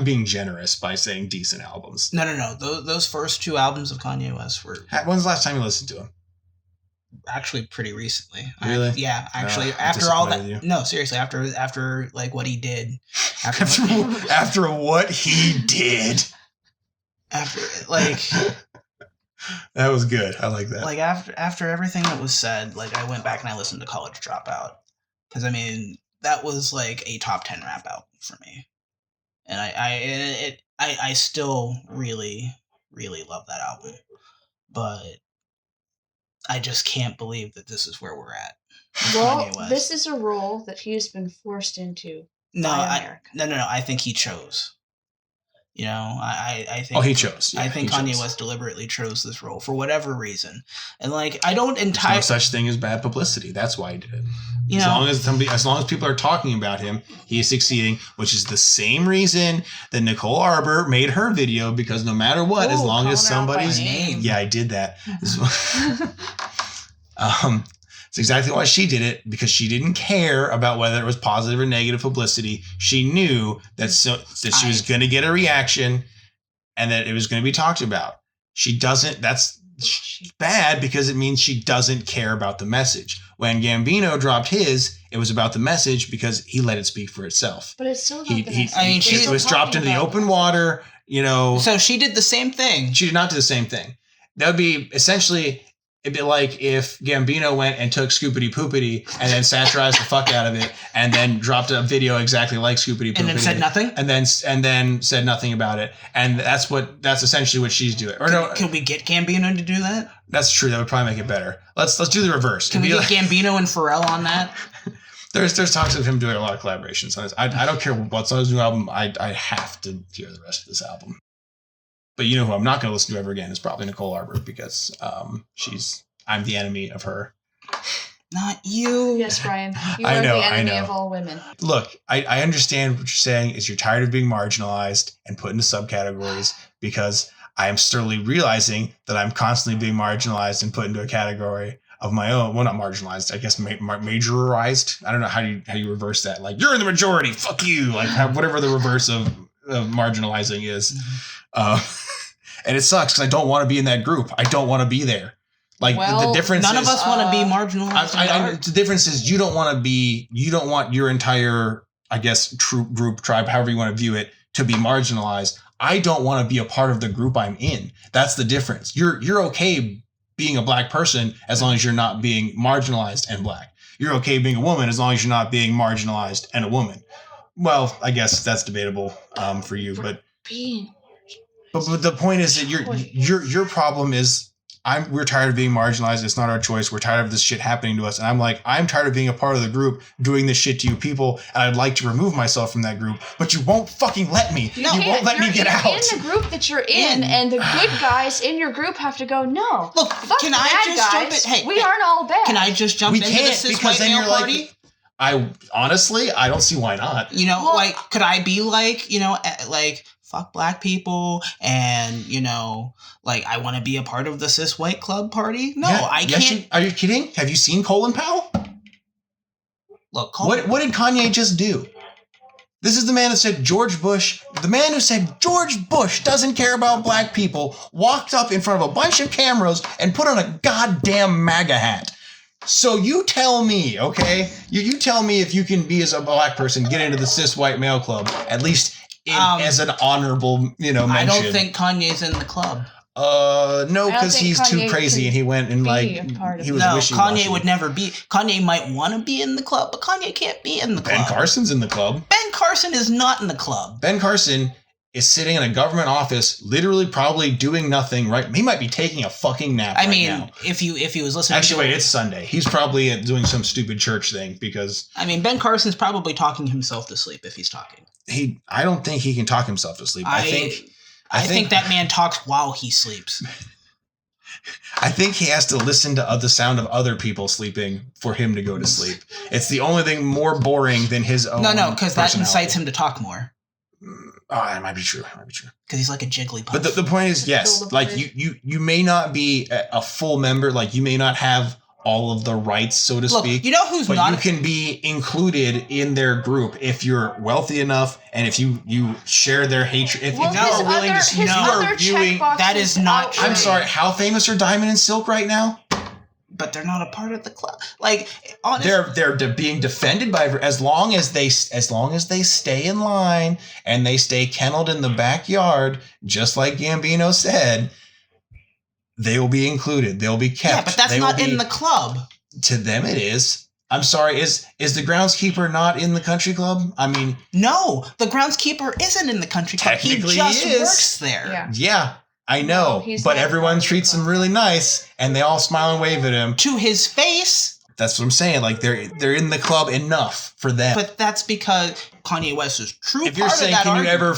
being generous by saying decent albums. No. Those first 2 albums of Kanye West were. When's the last time you listened to him? Actually, pretty recently. Really? Actually, after all that. No, seriously, after like what he did. After what he did. After like. That was good. I like that. Like after everything that was said, like I went back and I listened to College Dropout, because I mean that was like a top 10 rap album for me, and I still really love that album, but I just can't believe that this is where we're at. Well, this is a role that he's been forced into. No, I think he chose. You know, I think. Oh, he chose. Yeah, I think Kanye West deliberately chose this role for whatever reason, and like I don't entirely. There's no such thing as bad publicity. That's why he did it. You as long as people are talking about him, he is succeeding, which is the same reason that Nicole Arbor made her video, because no matter what, as long as somebody's name. Yeah, I did that. It's exactly why she did it, because she didn't care about whether it was positive or negative publicity. She knew that she was going to get a reaction and that it was going to be talked about. She doesn't. That's bad, because it means she doesn't care about the message. When Gambino dropped his, it was about the message because he let it speak for itself. But it's still about the message. It was dropped into the open water, you know. So she did the same thing. She did not do the same thing. That would be essentially It'd be like if Gambino went and took Scoopity Poopity and then satirized the fuck out of it and then dropped a video exactly like Scoopity Poopity. And then said nothing? And then said nothing about it. And that's essentially what she's doing. Or no, can we get Gambino to do that? That's true. That would probably make it better. Let's do the reverse. Can we get Gambino and Pharrell on that? There's talks of him doing a lot of collaborations on this. I don't care what's on his new album. I have to hear the rest of this album. But you know who I'm not going to listen to ever again is probably Nicole Arbor because I'm the enemy of her. Not you. Yes, Brian. You are the enemy of all women. Look, I understand what you're saying is you're tired of being marginalized and put into subcategories because I am sternly realizing that I'm constantly being marginalized and put into a category of my own. Well, not marginalized, I guess majorized. I don't know how you reverse that. Like, you're in the majority, fuck you. Like, whatever the reverse of marginalizing is. Mm-hmm. And it sucks because I don't want to be in that group. I don't want to be there. Like, the difference none is... of us want to be marginalized. The difference is you don't want your entire, I guess, group, tribe, however you want to view it, to be marginalized. I don't want to be a part of the group I'm in. That's the difference. You're okay being a black person as long as you're not being marginalized and black. You're okay being a woman as long as you're not being marginalized and a woman. Well, I guess that's debatable for you, but the point is that your problem is we're tired of being marginalized. It's not our choice. We're tired of this shit happening to us. And I'm like, I'm tired of being a part of the group doing this shit to you people. And I'd like to remove myself from that group, but you won't fucking let me. You won't let me get out. You're in the group that you're in, and the good guys in your group have to go, no. Look, fuck can the I bad just guys. jump in? Hey, we aren't all bad. Can I just jump into the cis white male party? I honestly, I don't see why not. You know, like, could I be like, you know, like, fuck black people and, you know, like, I want to be a part of the cis white club party? No, yeah, I can't. Are you kidding? Have you seen Colin Powell? Look, what did Kanye just do? This is the man that said George Bush, the man who said George Bush doesn't care about black people, walked up in front of a bunch of cameras and put on a goddamn MAGA hat. So you tell me, okay? You tell me if you can be, as a black person, get into the cis white male club, at least as an honorable, mention. I don't think Kanye's in the club. No, because he's too crazy and he went and he was wishy-washy. Kanye would never be. Kanye might want to be in the club, but Kanye can't be in the club. Ben Carson's in the club. Ben Carson is not in the club. Ben Carson is sitting in a government office, literally probably doing nothing, right? He might be taking a fucking nap right now. if he was listening Actually, wait, it's Sunday. He's probably doing some stupid church thing because... I mean, Ben Carson's probably talking himself to sleep if he's talking. I don't think he can talk himself to sleep. I think that man talks while he sleeps. I think he has to listen to the sound of other people sleeping for him to go to sleep. It's the only thing more boring than his own No, because that incites him to talk more. Oh, that might be true. Because he's like a Jigglypuff. But the point is, yes, like you may not be a full member, like you may not have all of the rights, so to speak. You know who's but not? You can be included in their group if you're wealthy enough and if you share their hatred. If you are willing to, you are viewing. That is not true. I'm sorry. How famous are Diamond and Silk right now? But they're not a part of the club. Like, honestly, they're being defended by as long as they stay in line and they stay kenneled in the backyard, just like Gambino said. They will be included. They'll be kept. Yeah, but that's not in the club. To them, it is. I'm sorry. Is the groundskeeper not in the country club? I mean, no, the groundskeeper isn't in the country club. Technically, he just works there. Yeah. I know, but everyone treats him really nice, and they all smile and wave at him to his face. That's what I'm saying. Like they're in the club enough for them. But that's because Kanye West is true. If you're saying, can you ever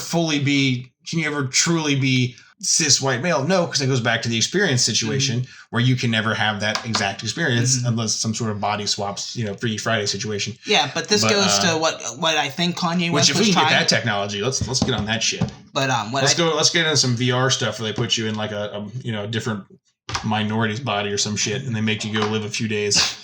truly be cis white male? No, because it goes back to the experience situation where you can never have that exact experience unless some sort of body swaps, Freaky Friday situation. Yeah, but this goes to what I think Kanye West was trying. Which, if we can get that technology, let's get on that shit. But let's get into some VR stuff where they put you in like a different minority's body or some shit, and they make you go live a few days.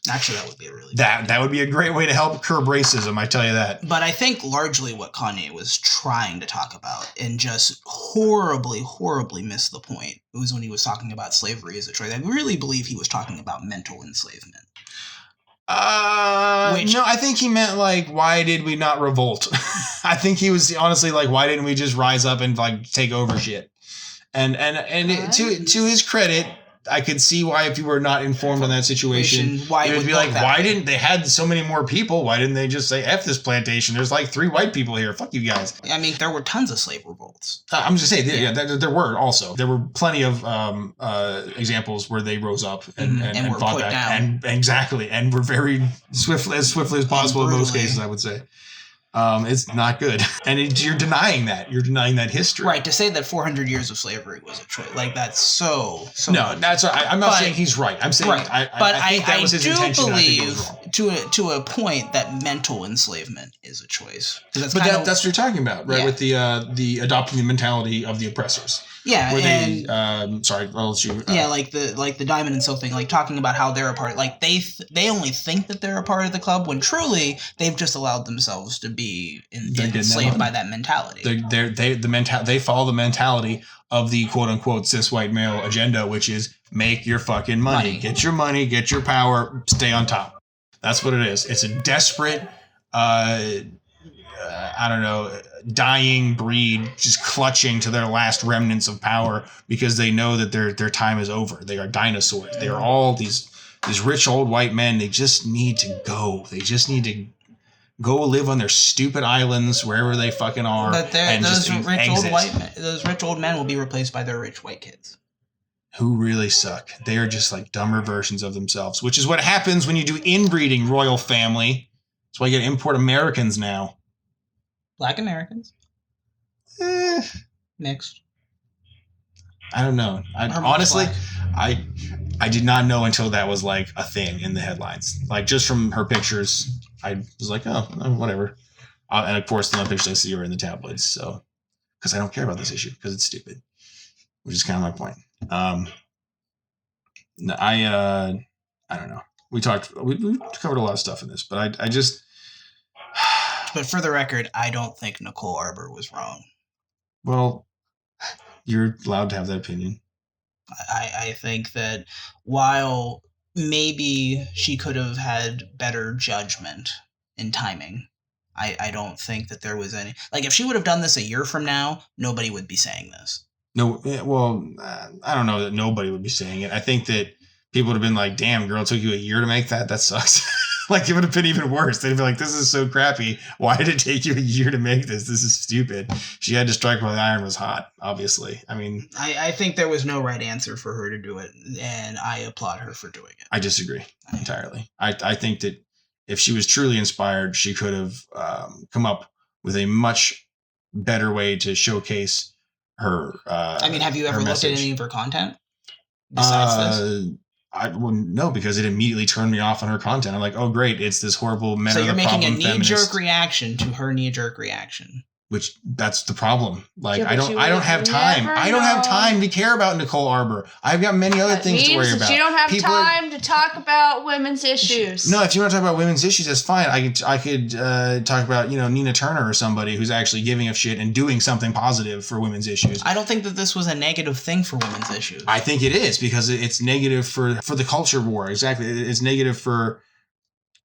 Actually, that would be a really that would be a great way to help curb racism, I tell you that. But I think largely what Kanye was trying to talk about and just horribly, horribly missed the point was when he was talking about slavery as a choice. I really believe he was talking about mental enslavement. No, I think he meant like, why did we not revolt? I think he was honestly like, why didn't we just rise up and like take over shit? And to his credit, I could see why if you were not informed on that situation, why it would be like, why didn't they had so many more people? Why didn't they just say, F this plantation? There's like 3 white people here. Fuck you guys. I mean, there were tons of slave revolts. I'm just saying, there were also. There were plenty of examples where they rose up and were fought put back. down. And were very swiftly as possible in most cases, I would say. It's not good. And you're denying that. You're denying that history. Right, to say that 400 years of slavery was a choice. Like, that's so no, that's I'm not saying he's right. I'm saying right. I think that was his intention. I do believe to a point that mental enslavement is a choice. That's what you're talking about, right? Yeah. With the adopting the mentality of the oppressors. Yeah, where sorry, I'll let you. Like the Diamond and Silk thing, like talking about how they're a part. Like they only think that they're a part of the club when truly they've just allowed themselves to be enslaved by that mentality. They follow the mentality of the quote unquote cis white male agenda, which is make your fucking money, get your money, get your power, stay on top. That's what it is. It's a desperate, dying breed just clutching to their last remnants of power because they know that their time is over. They are dinosaurs. They are all these rich old white men. They just need to go. They just need to go live on their stupid islands wherever they fucking are. But those rich old men will be replaced by their rich white kids. Who really suck. They are just like dumber versions of themselves, which is what happens when you do inbreeding, royal family. That's why you get to import Americans now. Black Americans? Mixed. I don't know. Honestly, I did not know until that was like a thing in the headlines. Like just from her pictures, I was like, oh, whatever. And of course, the only pictures I see are in the tabloids. So, because I don't care about this issue because it's stupid, which is kind of my point. I don't know. We covered a lot of stuff in this, but I just. But for the record, I don't think Nicole Arbor was wrong. Well, you're allowed to have that opinion. I think that while maybe she could have had better judgment in timing, I don't think that there was any... Like, if she would have done this a year from now, nobody would be saying this. No, well, I don't know that nobody would be saying it. I think that people would have been like, damn, girl, it took you a year to make that? That sucks. Like, it would have been even worse. They'd be like, this is so crappy. Why did it take you a year to make this? This is stupid. She had to strike while the iron was hot, obviously. I mean... I think there was no right answer for her to do it, and I applaud her for doing it. I disagree entirely. I think that if she was truly inspired, she could have come up with a much better way to showcase her have you ever looked at any of her content besides this? No, because it immediately turned me off on her content. I'm like, oh great, it's this horrible men so are the problem feminist. So you're making a knee-jerk feminist. Reaction to her knee-jerk reaction. Which that's the problem. Like Yeah, I don't have time. I don't have time to care about Nicole Arbor. I've got many other things to worry about. You don't have time to talk about women's issues. No, if you want to talk about women's issues, that's fine. I could talk about Nina Turner or somebody who's actually giving a shit and doing something positive for women's issues. I don't think that this was a negative thing for women's issues. I think it is because it's negative for the culture war. Exactly, it's negative for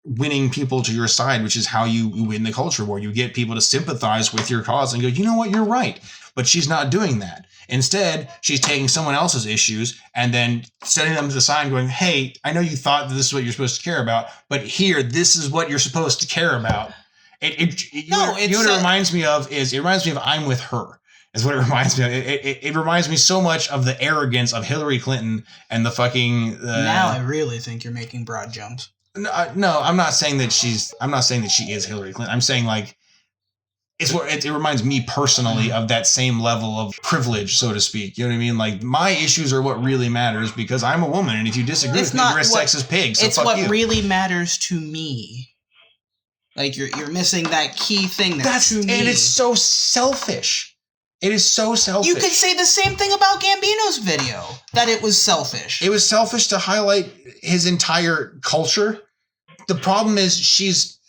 winning people to your side, which is how you win the culture war. You get people to sympathize with your cause and go, you know what, you're right. But she's not doing that. Instead, she's taking someone else's issues and then setting them to the side and going, hey, I know you thought that this is what you're supposed to care about, but here, this is what you're supposed to care about. What it reminds me of I'm With Her. Is what it reminds me of. It reminds me so much of the arrogance of Hillary Clinton and the fucking... now I really think you're making broad jumps. No, I'm not saying that she is Hillary Clinton. I'm saying like it reminds me personally of that same level of privilege, so to speak. You know what I mean? Like my issues are what really matters because I'm a woman, and if you disagree with me, you're a sexist pig. So it's fuck what you. Really matters to me. Like you're missing that key thing. And it's so selfish. It is so selfish. You could say the same thing about Gambino's video, that it was selfish. It was selfish to highlight his entire culture. The problem is she's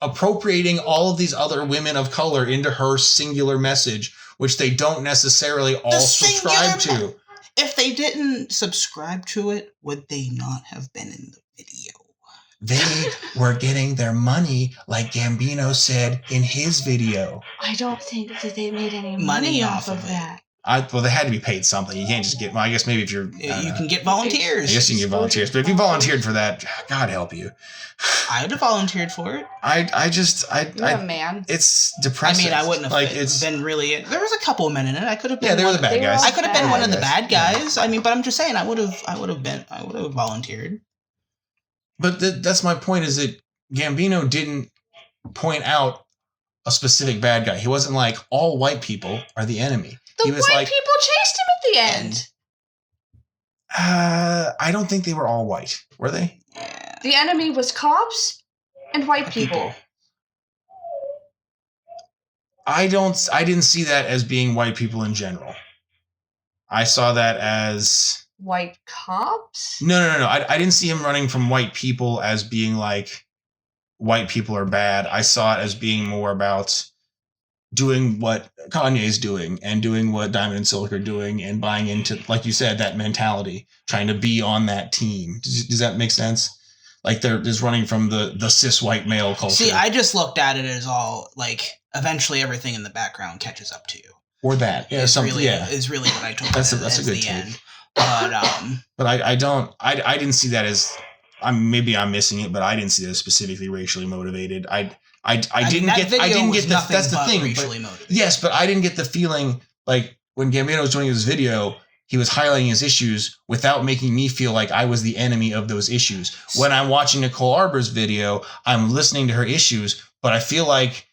appropriating all of these other women of color into her singular message, which they don't necessarily all subscribe to. If they didn't subscribe to it, would they not have been in the video? They were getting their money, like Gambino said in his video. I don't think that they made any money off of that. Well, they had to be paid something. You can't just get. Well, I guess maybe if you're, You can get volunteers. I guess you can get volunteers, but if you volunteered for that, God help you. I would have volunteered for it. You're a man. It's depressing. I mean, I wouldn't have like been really. There was a couple of men in it. I could have been. Yeah, they were the bad guys. I could have been one of the bad Yeah. guys. I mean, but I'm just saying, I would have volunteered. But that's my point. Is that Gambino didn't point out a specific bad guy. He wasn't like all white people are the enemy. The He was white like, people chased him at the end. I don't think they were all white. Were they? Yeah. The enemy was cops and white people. I didn't see that as being white people in general. I saw that as White cops? no. I didn't see him running from white people as being like white people are bad. I saw it as being more about doing what Kanye's doing and doing what Diamond and Silk are doing and buying into, like you said, that mentality, trying to be on that team. Does that make sense? Like they're just running from the cis white male culture. See, I just looked at it as all like eventually everything in the background catches up to you. Or that. Yeah, is something. really, Yeah. is really what I took. That's as a good the take. end. But I didn't see that as maybe I'm missing it, but I didn't see that as specifically racially motivated. I didn't get the that's the thing. Racially motivated. Yes, but I didn't get the feeling like when Gambino was doing his video, he was highlighting his issues without making me feel like I was the enemy of those issues. When I'm watching Nicole Arbor's video, I'm listening to her issues, but I feel like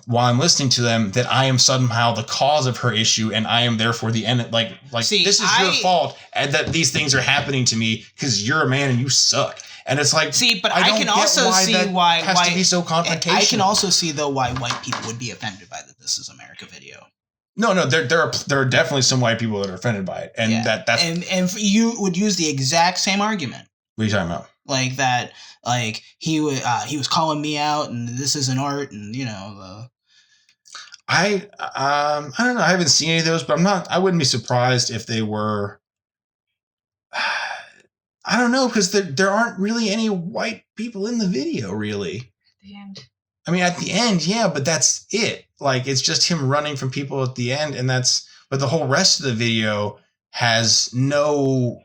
while I'm listening to them, that I am somehow the cause of her issue, and I am therefore the end. Like See, this is your fault, and that these things are happening to me because you're a man and you suck. And it's like, see, but I I don't can get also why see that why has to be so confrontational. I can also see though why white people would be offended by the "This Is America" video. No, there are definitely some white people that are offended by it, and that's and you would use the exact same argument. What are you talking about? Like that, like he was calling me out, and this isn't art, and you know. I don't know. I haven't seen any of those, but I wouldn't be surprised if they were. I don't know, because there aren't really any white people in the video, really. The end. I mean, at the end, yeah, but that's it. Like, it's just him running from people at the end, but the whole rest of the video has no,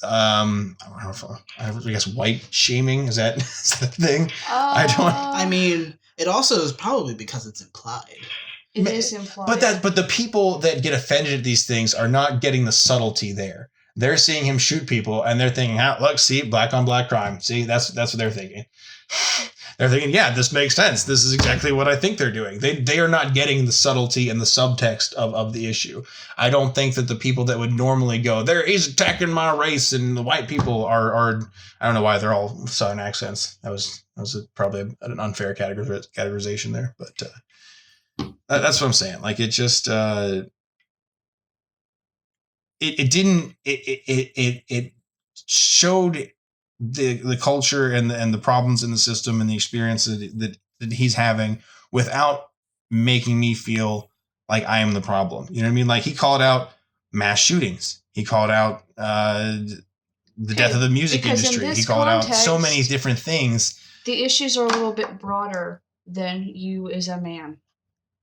I don't know, I guess white shaming, is that a thing? I mean, it also is probably because it's implied. It is implied. But the people that get offended at these things are not getting the subtlety there. They're seeing him shoot people, and they're thinking, look, see, black on black crime. See, that's what they're thinking. They're thinking, yeah, this makes sense. This is exactly what I think they're doing. They are not getting the subtlety and the subtext of the issue. I don't think that the people that would normally go, he's attacking my race, and the white people are I don't know why they're all Southern accents. That was probably an unfair categorization there, but that's what I'm saying. Like, it just it showed the culture and the problems in the system and the experience that he's having without making me feel like I am the problem. You know what I mean? Like, he called out mass shootings. He called out the death of the music industry. He called out so many different things. The issues are a little bit broader than you as a man.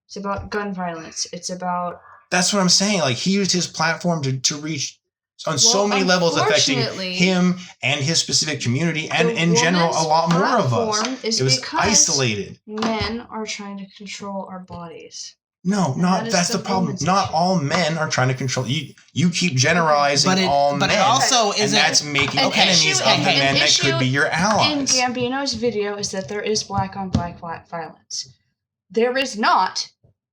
It's about gun violence. It's about... That's what I'm saying. Like, he used his platform to reach on so many levels, affecting him and his specific community, and in general, a lot more of us. It was isolated. Men are trying to control our bodies. No, that's the problem. Not all men are trying to control you. You keep generalizing all men, but it also and that's making enemies of the men that could be your allies. In Gambino's video is that there is black on black violence. There is not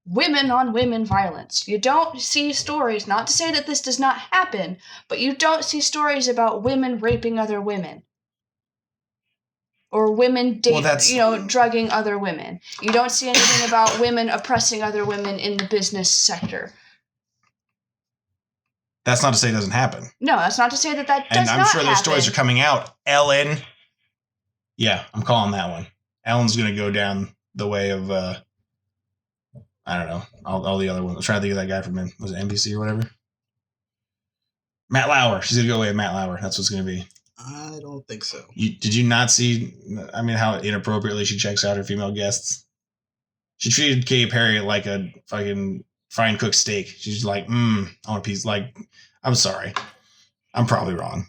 women on women violence. You don't see stories, not to say that this does not happen, but you don't see stories about women raping other women. Or women drugging other women. You don't see anything about women oppressing other women in the business sector. That's not to say it doesn't happen. No, that's not to say that does not happen. And I'm sure those stories are coming out. Ellen. Yeah, I'm calling that one. Ellen's going to go down the way of... I don't know. All the other ones. I'm trying to think of that guy from, was it NBC or whatever? Matt Lauer. She's going to go away with Matt Lauer. That's what's going to be. I don't think so. Did you not see, how inappropriately she checks out her female guests? She treated Katy Perry like a fucking fry and cook steak. She's like, I want a piece. Like, I'm sorry. I'm probably wrong.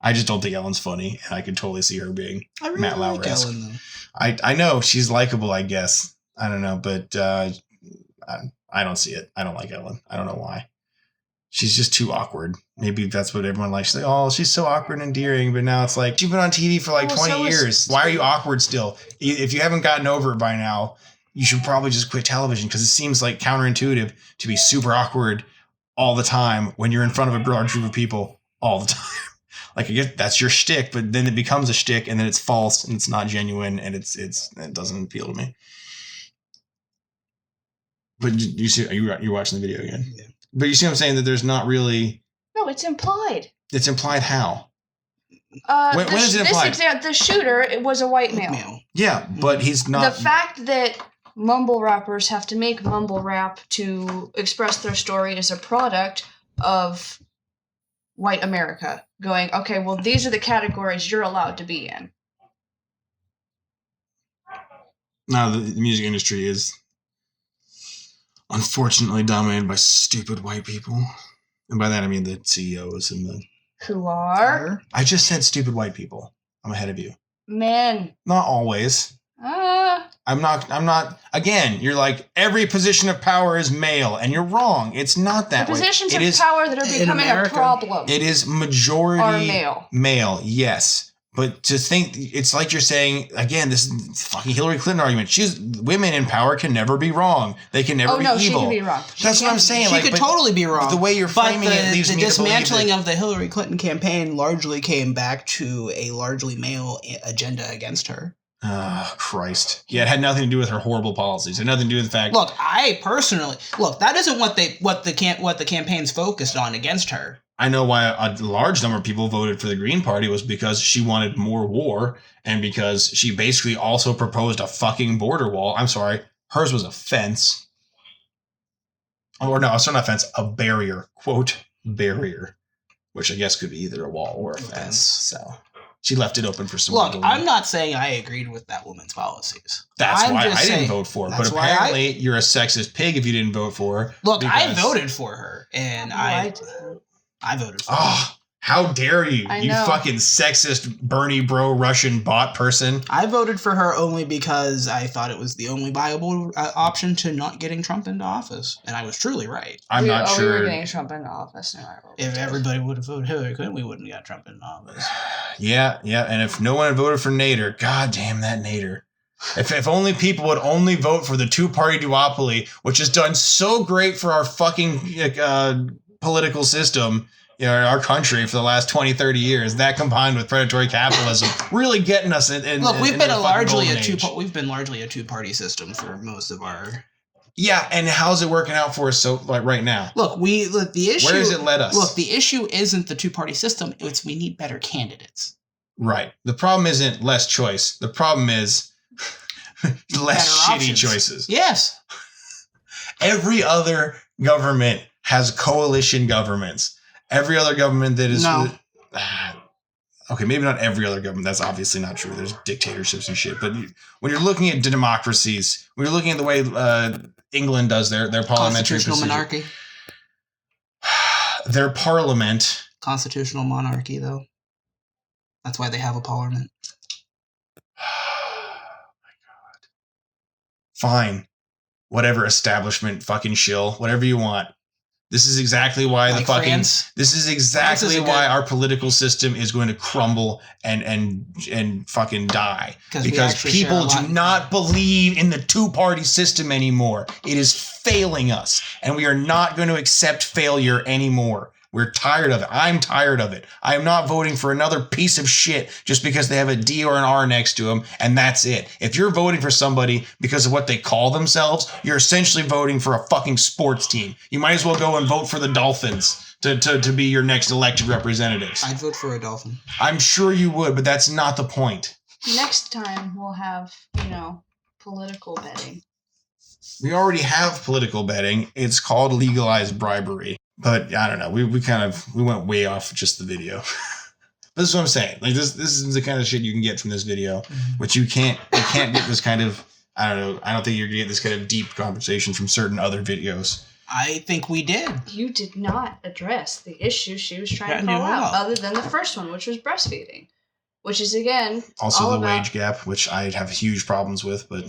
I just don't think Ellen's funny, and I could totally see her being Matt Lauer-esque. Ellen, though. I know she's likable, I guess. I don't know, but I don't see it. I don't like Ellen. I don't know why. She's just too awkward. Maybe that's what everyone likes. Like, oh, she's so awkward and endearing, but now it's like, you've been on TV for like 20 years. Why are you awkward still? If you haven't gotten over it by now, you should probably just quit television, because it seems like counterintuitive to be super awkward all the time when you're in front of a large group of people all the time. Like, I guess that's your shtick, but then it becomes a shtick, and then it's false, and it's not genuine, and it doesn't appeal to me. But you see, you're watching the video again. Yeah. But you see what I'm saying, that there's not really. No, it's implied. It's implied how? When is it implied? The shooter, it was a white male. Yeah, but he's not. The fact that mumble rappers have to make mumble rap to express their story is a product of white America going, okay, well, these are the categories you're allowed to be in. Now, the music industry is unfortunately dominated by stupid white people. And by that, I mean the CEOs and the... Who are? I just said stupid white people. I'm ahead of you. Men. Not always. I'm not. Again, you're like, every position of power is male, and you're wrong. It's not that way. The positions of power that are becoming a problem. It is majority are male. Male, yes. But to think, it's like you're saying, again, this is fucking Hillary Clinton argument. Women in power can never be wrong. They can never be evil. She can be wrong. That's what I'm saying. She could totally be wrong. The way you're framing it leaves me to believe the dismantling of the Hillary Clinton campaign largely came back to a largely male agenda against her. Oh, Christ. Yeah, it had nothing to do with her horrible policies. It had nothing to do with the fact... Look, that isn't what the campaign's focused on against her. I know why a large number of people voted for the Green Party was because she wanted more war, and because she basically also proposed a fucking border wall. I'm sorry, hers was a fence. Or no, it's not a fence, a barrier. Quote, barrier. Which I guess could be either a wall or a fence. So she left it open for some. Look, I'm not saying I agreed with that woman's policies. That's why I didn't vote for her. But apparently you're a sexist pig if you didn't vote for her. Look, I voted for her, and I voted for her. Oh, how dare you, you fucking sexist Bernie bro Russian bot person. I voted for her only because I thought it was the only viable option to not getting Trump into office. And I was truly right. I'm not sure. We were getting Trump into office. If everybody would have voted Hillary Clinton, we wouldn't have got Trump into office. Yeah. And if no one had voted for Nader, god damn that Nader. If only people would only vote for the two-party duopoly, which has done so great for our fucking political system, our country for the last 20, 30 years, that combined with predatory capitalism, really getting us in. Look, we've been largely a two-party system for most of our. Yeah, and how's it working out for us? So, like right now, the issue. Where does it let us? Look, the issue isn't the two-party system; it's we need better candidates. Right. The problem isn't less choice. The problem is less shitty options. Choices. Yes. Every other government has coalition governments. Every other government that is... No. Okay, maybe not every other government. That's obviously not true. There's dictatorships and shit. But when you're looking at democracies, when you're looking at the way England does their parliamentary constitutional monarchy. Their parliament... Constitutional monarchy, though. That's why they have a parliament. Oh, my God. Fine. Whatever establishment fucking shill. Whatever you want. This is exactly why this is exactly why our political system is going to crumble and fucking die. Because people do not believe in the two-party system anymore. It is failing us, and we are not going to accept failure anymore. We're tired of it. I'm tired of it. I am not voting for another piece of shit just because they have a D or an R next to them, and that's it. If you're voting for somebody because of what they call themselves, you're essentially voting for a fucking sports team. You might as well go and vote for the Dolphins to be your next elected representatives. I'd vote for a Dolphin. I'm sure you would, but that's not the point. Next time we'll have, political betting. We already have political betting. It's called legalized bribery. But I don't know. We went way off just the video. This is what I'm saying. Like this is the kind of shit you can get from this video, which you can't get this kind of I don't know. I don't think you're going to get this kind of deep conversation from certain other videos. I think we did. You did not address the issue she was trying to call out, other than the first one, which was breastfeeding. Which is, again, also the wage gap, which I have huge problems with, but...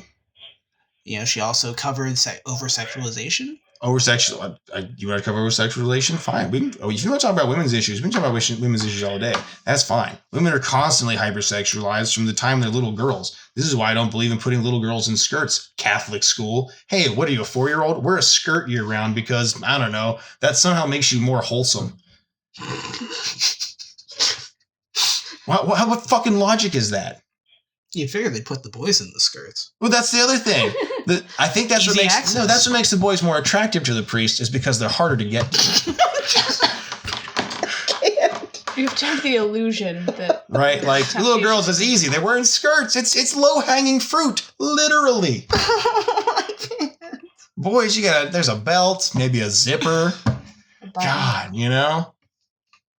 You know, she also covered over-sexualization. You want to cover over-sexualization? Fine. If you want to talk about women's issues, we can talk about women's issues all day. That's fine. Women are constantly hypersexualized from the time they're little girls. This is why I don't believe in putting little girls in skirts. Catholic school. Hey, what are you, a 4-year-old? Wear a skirt year-round because, I don't know, that somehow makes you more wholesome. What fucking logic is that? You'd figure they'd put the boys in the skirts. Well, that's the other thing. I think that's what makes the boys more attractive to the priest is because they're harder to get to. You have to have the illusion that... Right? Like, little girls, it's easy. They're wearing skirts. It's low-hanging fruit. Literally. Boys, there's a belt, maybe a zipper. God, you know?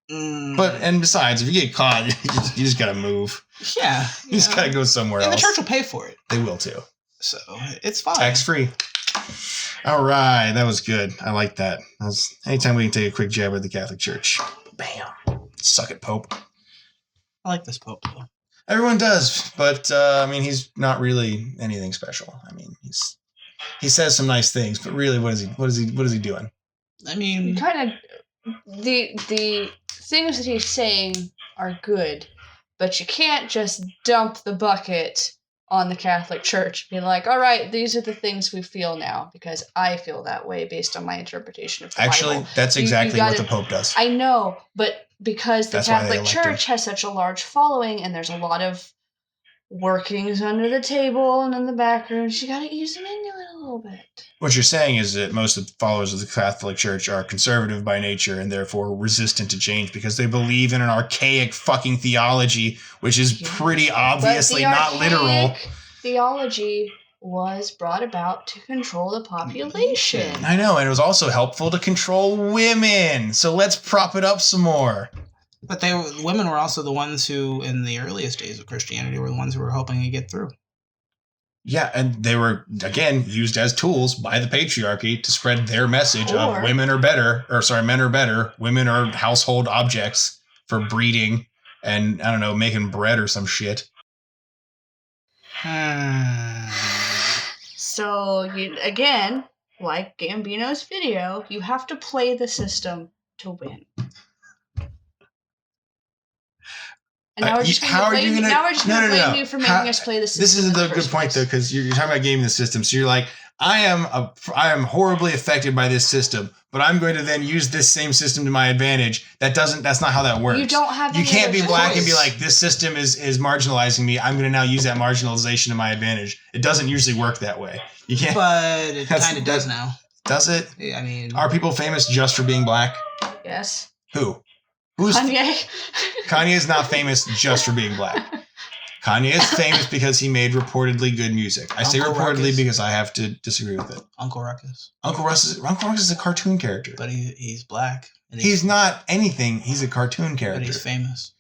And besides, if you get caught, you just gotta move. Yeah. You just gotta go somewhere else. And the church will pay for it. They will too. So it's fine. Tax free. All right, that was good. I like that. Anytime we can take a quick jab at the Catholic Church. Bam. Suck it, Pope. I like this Pope though. Everyone does, but I mean, he's not really anything special. I mean, he says some nice things, but really, what is he doing? I mean, you kind of the things that he's saying are good, but you can't just dump the bucket on the Catholic Church, being like, all right, these are the things we feel now, because I feel that way based on my interpretation of the Bible. That's exactly what the Pope does. I know, but because the Catholic Church has such a large following, and there's a lot of workings under the table and in the background, you gotta ease them into it a little bit. What you're saying is that most of the followers of the Catholic Church are conservative by nature and therefore resistant to change because they believe in an archaic fucking theology, which is pretty obviously not literal. Theology was brought about to control the population. I know, and it was also helpful to control women. So let's prop it up some more. But women were also the ones who, in the earliest days of Christianity, were the ones who were helping it get through. Yeah, and they were, again, used as tools by the patriarchy to spread their message of men are better, women are household objects for breeding and, I don't know, making bread or some shit. So, again, like Gambino's video, you have to play the system to win. And now we're just going to blame you for making us play the system. This is the good point, though, because you're talking about gaming the system. So you're like, I am horribly affected by this system, but I'm going to then use this same system to my advantage. That's not how that works. You don't have. You can't be black and be like, this system is marginalizing me. I'm going to now use that marginalization to my advantage. It doesn't usually work that way. You can't. But it kind of does now. Does it? I mean, are people famous just for being black? Yes. Who? Kanye. Kanye is not famous just for being black. Kanye is famous because he made reportedly good music. I say reportedly because I have to disagree with it. Uncle Ruckus. Uncle Ruckus is a cartoon character. But he's black. And he's not anything. He's a cartoon character. But he's famous.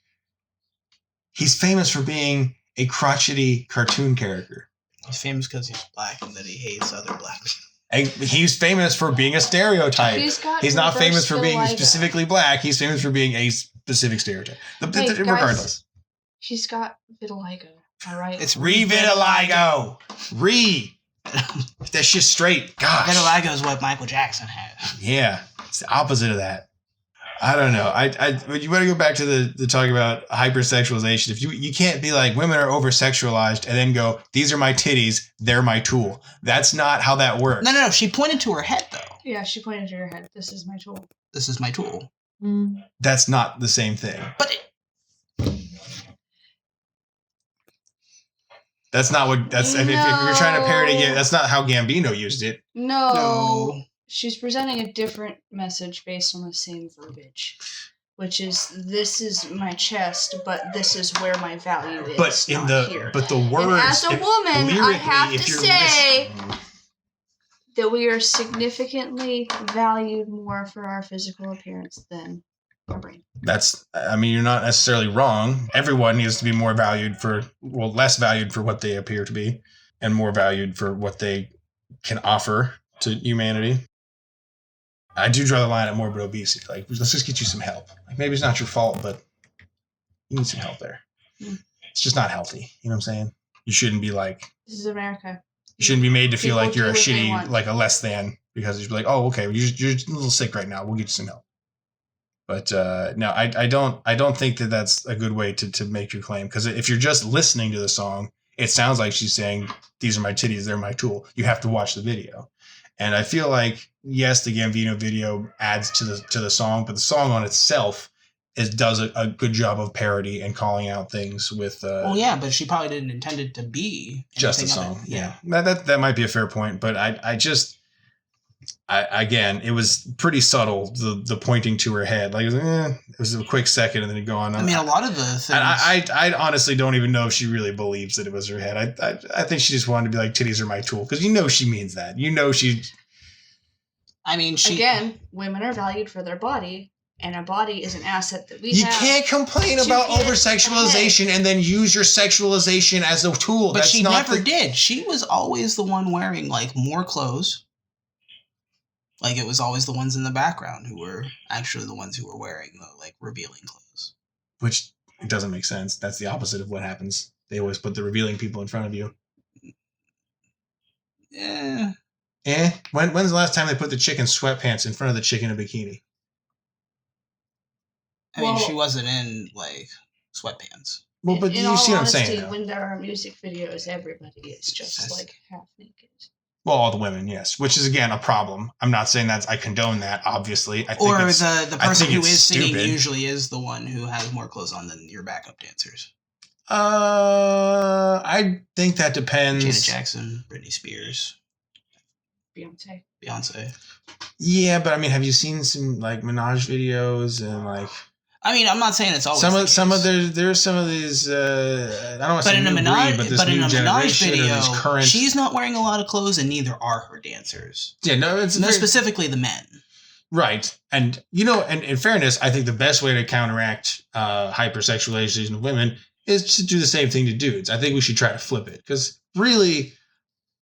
He's famous for being a crotchety cartoon character. He's famous because he's black and that he hates other black people. And he's famous for being a stereotype. He's not famous for being specifically black. He's famous for being a specific stereotype. Regardless. Guys, he's got vitiligo. All right. It's re-vitiligo. Get that shit straight. Gosh. Vitiligo is what Michael Jackson had. Yeah. It's the opposite of that. I don't know. You better go back to the talk about hypersexualization. If you can't be like, women are over-sexualized and then go, these are my titties, they're my tool. That's not how that works. No. She pointed to her head, though. Yeah, she pointed to her head. This is my tool. This is my tool. That's not the same thing. But that's not what. If you're trying to parody it, that's not how Gambino used it. No. She's presenting a different message based on the same verbiage, which is, this is my chest, but this is where my value is. But the words. And as a woman, I have to say that we are significantly valued more for our physical appearance than our brain. You're not necessarily wrong. Everyone needs to be less valued for what they appear to be. and more valued for what they can offer to humanity. I do draw the line at morbid obesity. Like, let's just get you some help. Like, maybe it's not your fault, but you need some help there. It's just not healthy. You know what I'm saying? You shouldn't be like... This is America. You shouldn't be made to feel People like you're a do what they shitty, want. like a less than, because you're like, oh, okay, you're a little sick right now. We'll get you some help. But no, I don't think that that's a good way to make your claim. Because if you're just listening to the song, it sounds like she's saying, these are my titties, they're my tool. You have to watch the video. And I feel like, yes, the Gambino video adds to the song, but the song on itself does a good job of parody and calling out things with. Well, yeah, but she probably didn't intend it to be just a song. Yeah, that might be a fair point, but I again, it was pretty subtle. The pointing to her head, like it was a quick second, and then you go on. I mean, a lot of the things. I honestly don't even know if she really believes that it was her head. I think she just wanted to be like, titties are my tool, because she means that. She. I mean, Again, women are valued for their body, and a body is an asset that we have. You can't complain about over-sexualization and then use your sexualization as a tool. But she never did. She was always the one wearing, like, more clothes. Like, it was always the ones in the background who were actually the ones who were wearing the, like, revealing clothes. Which, it doesn't make sense. That's the opposite of what happens. They always put the revealing people in front of you. Yeah. When's the last time they put the chick in sweatpants in front of the chick in a bikini? I mean, she wasn't in, like, sweatpants. Well, but you see what I'm saying, though. When there are music videos, everybody is just, like, half naked. Well, all the women, yes. Which is, again, a problem. I'm not saying I condone that, obviously. I think or the person who is singing stupid. Usually is the one who has more clothes on than your backup dancers. I think that depends. Janet Jackson, Britney Spears. Beyonce. Yeah, but I mean, have you seen some like Minaj videos and like? I mean, I'm not saying it's always there's some of these. I don't want to say new breed, but this new generation video, or these current. She's not wearing a lot of clothes, and neither are her dancers. Yeah, no, specifically the men. Right, and and in fairness, I think the best way to counteract hypersexualization of women is to do the same thing to dudes. I think we should try to flip it, because really.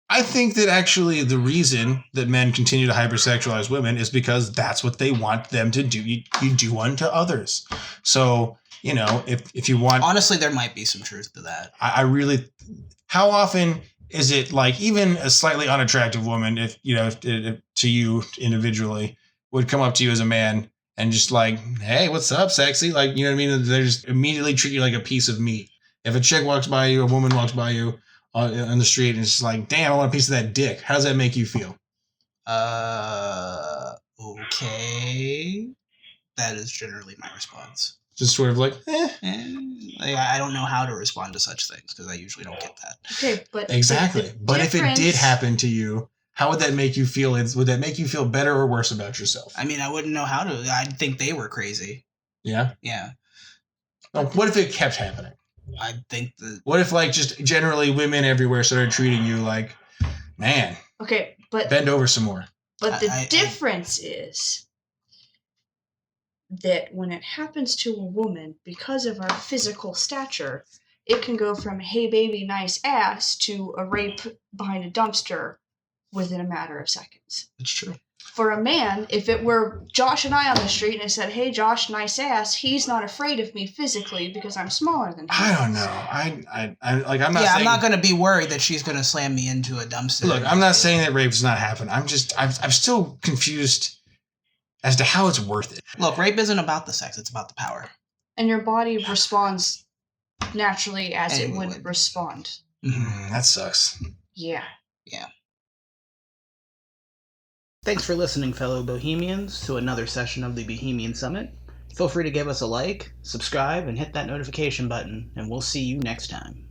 I think that actually the reason that men continue to hypersexualize women is because that's what they want them to do. You do unto others. So, if you want... Honestly, there might be some truth to that. I really... How often is it like even a slightly unattractive woman, if to you individually, would come up to you as a man and just like, hey, what's up, sexy? Like, you know what I mean? They just immediately treat you like a piece of meat. If a chick walks by you, a woman walks by you, on the street, and it's just like, damn, I want a piece of that dick. How does that make you feel? Okay. That is generally my response. Just sort of like, I don't know how to respond to such things, because I usually don't get that. Okay, but... Exactly. But if it did happen to you, how would that make you feel? Would that make you feel better or worse about yourself? I mean, I wouldn't know how to. I'd think they were crazy. Yeah? Yeah. What if it kept happening? I think that... What if, like, just generally women everywhere started treating you like, man, okay, but bend over some more. But the difference is that when it happens to a woman, because of our physical stature, it can go from, hey, baby, nice ass, to a rape behind a dumpster within a matter of seconds. It's true. For a man, if it were Josh and I on the street and I said, hey, Josh, nice ass, he's not afraid of me physically because I'm smaller than him. I don't know. I'm not saying... I'm not going to be worried that she's going to slam me into a dumpster. Look, I'm not saying that rape does not happen. I'm still confused as to how it's worth it. Look, rape isn't about the sex. It's about the power. And your body responds naturally as it would respond. That sucks. Yeah. Yeah. Thanks for listening, fellow Bohemians, to another session of the Bohemian Summit. Feel free to give us a like, subscribe, and hit that notification button, and we'll see you next time.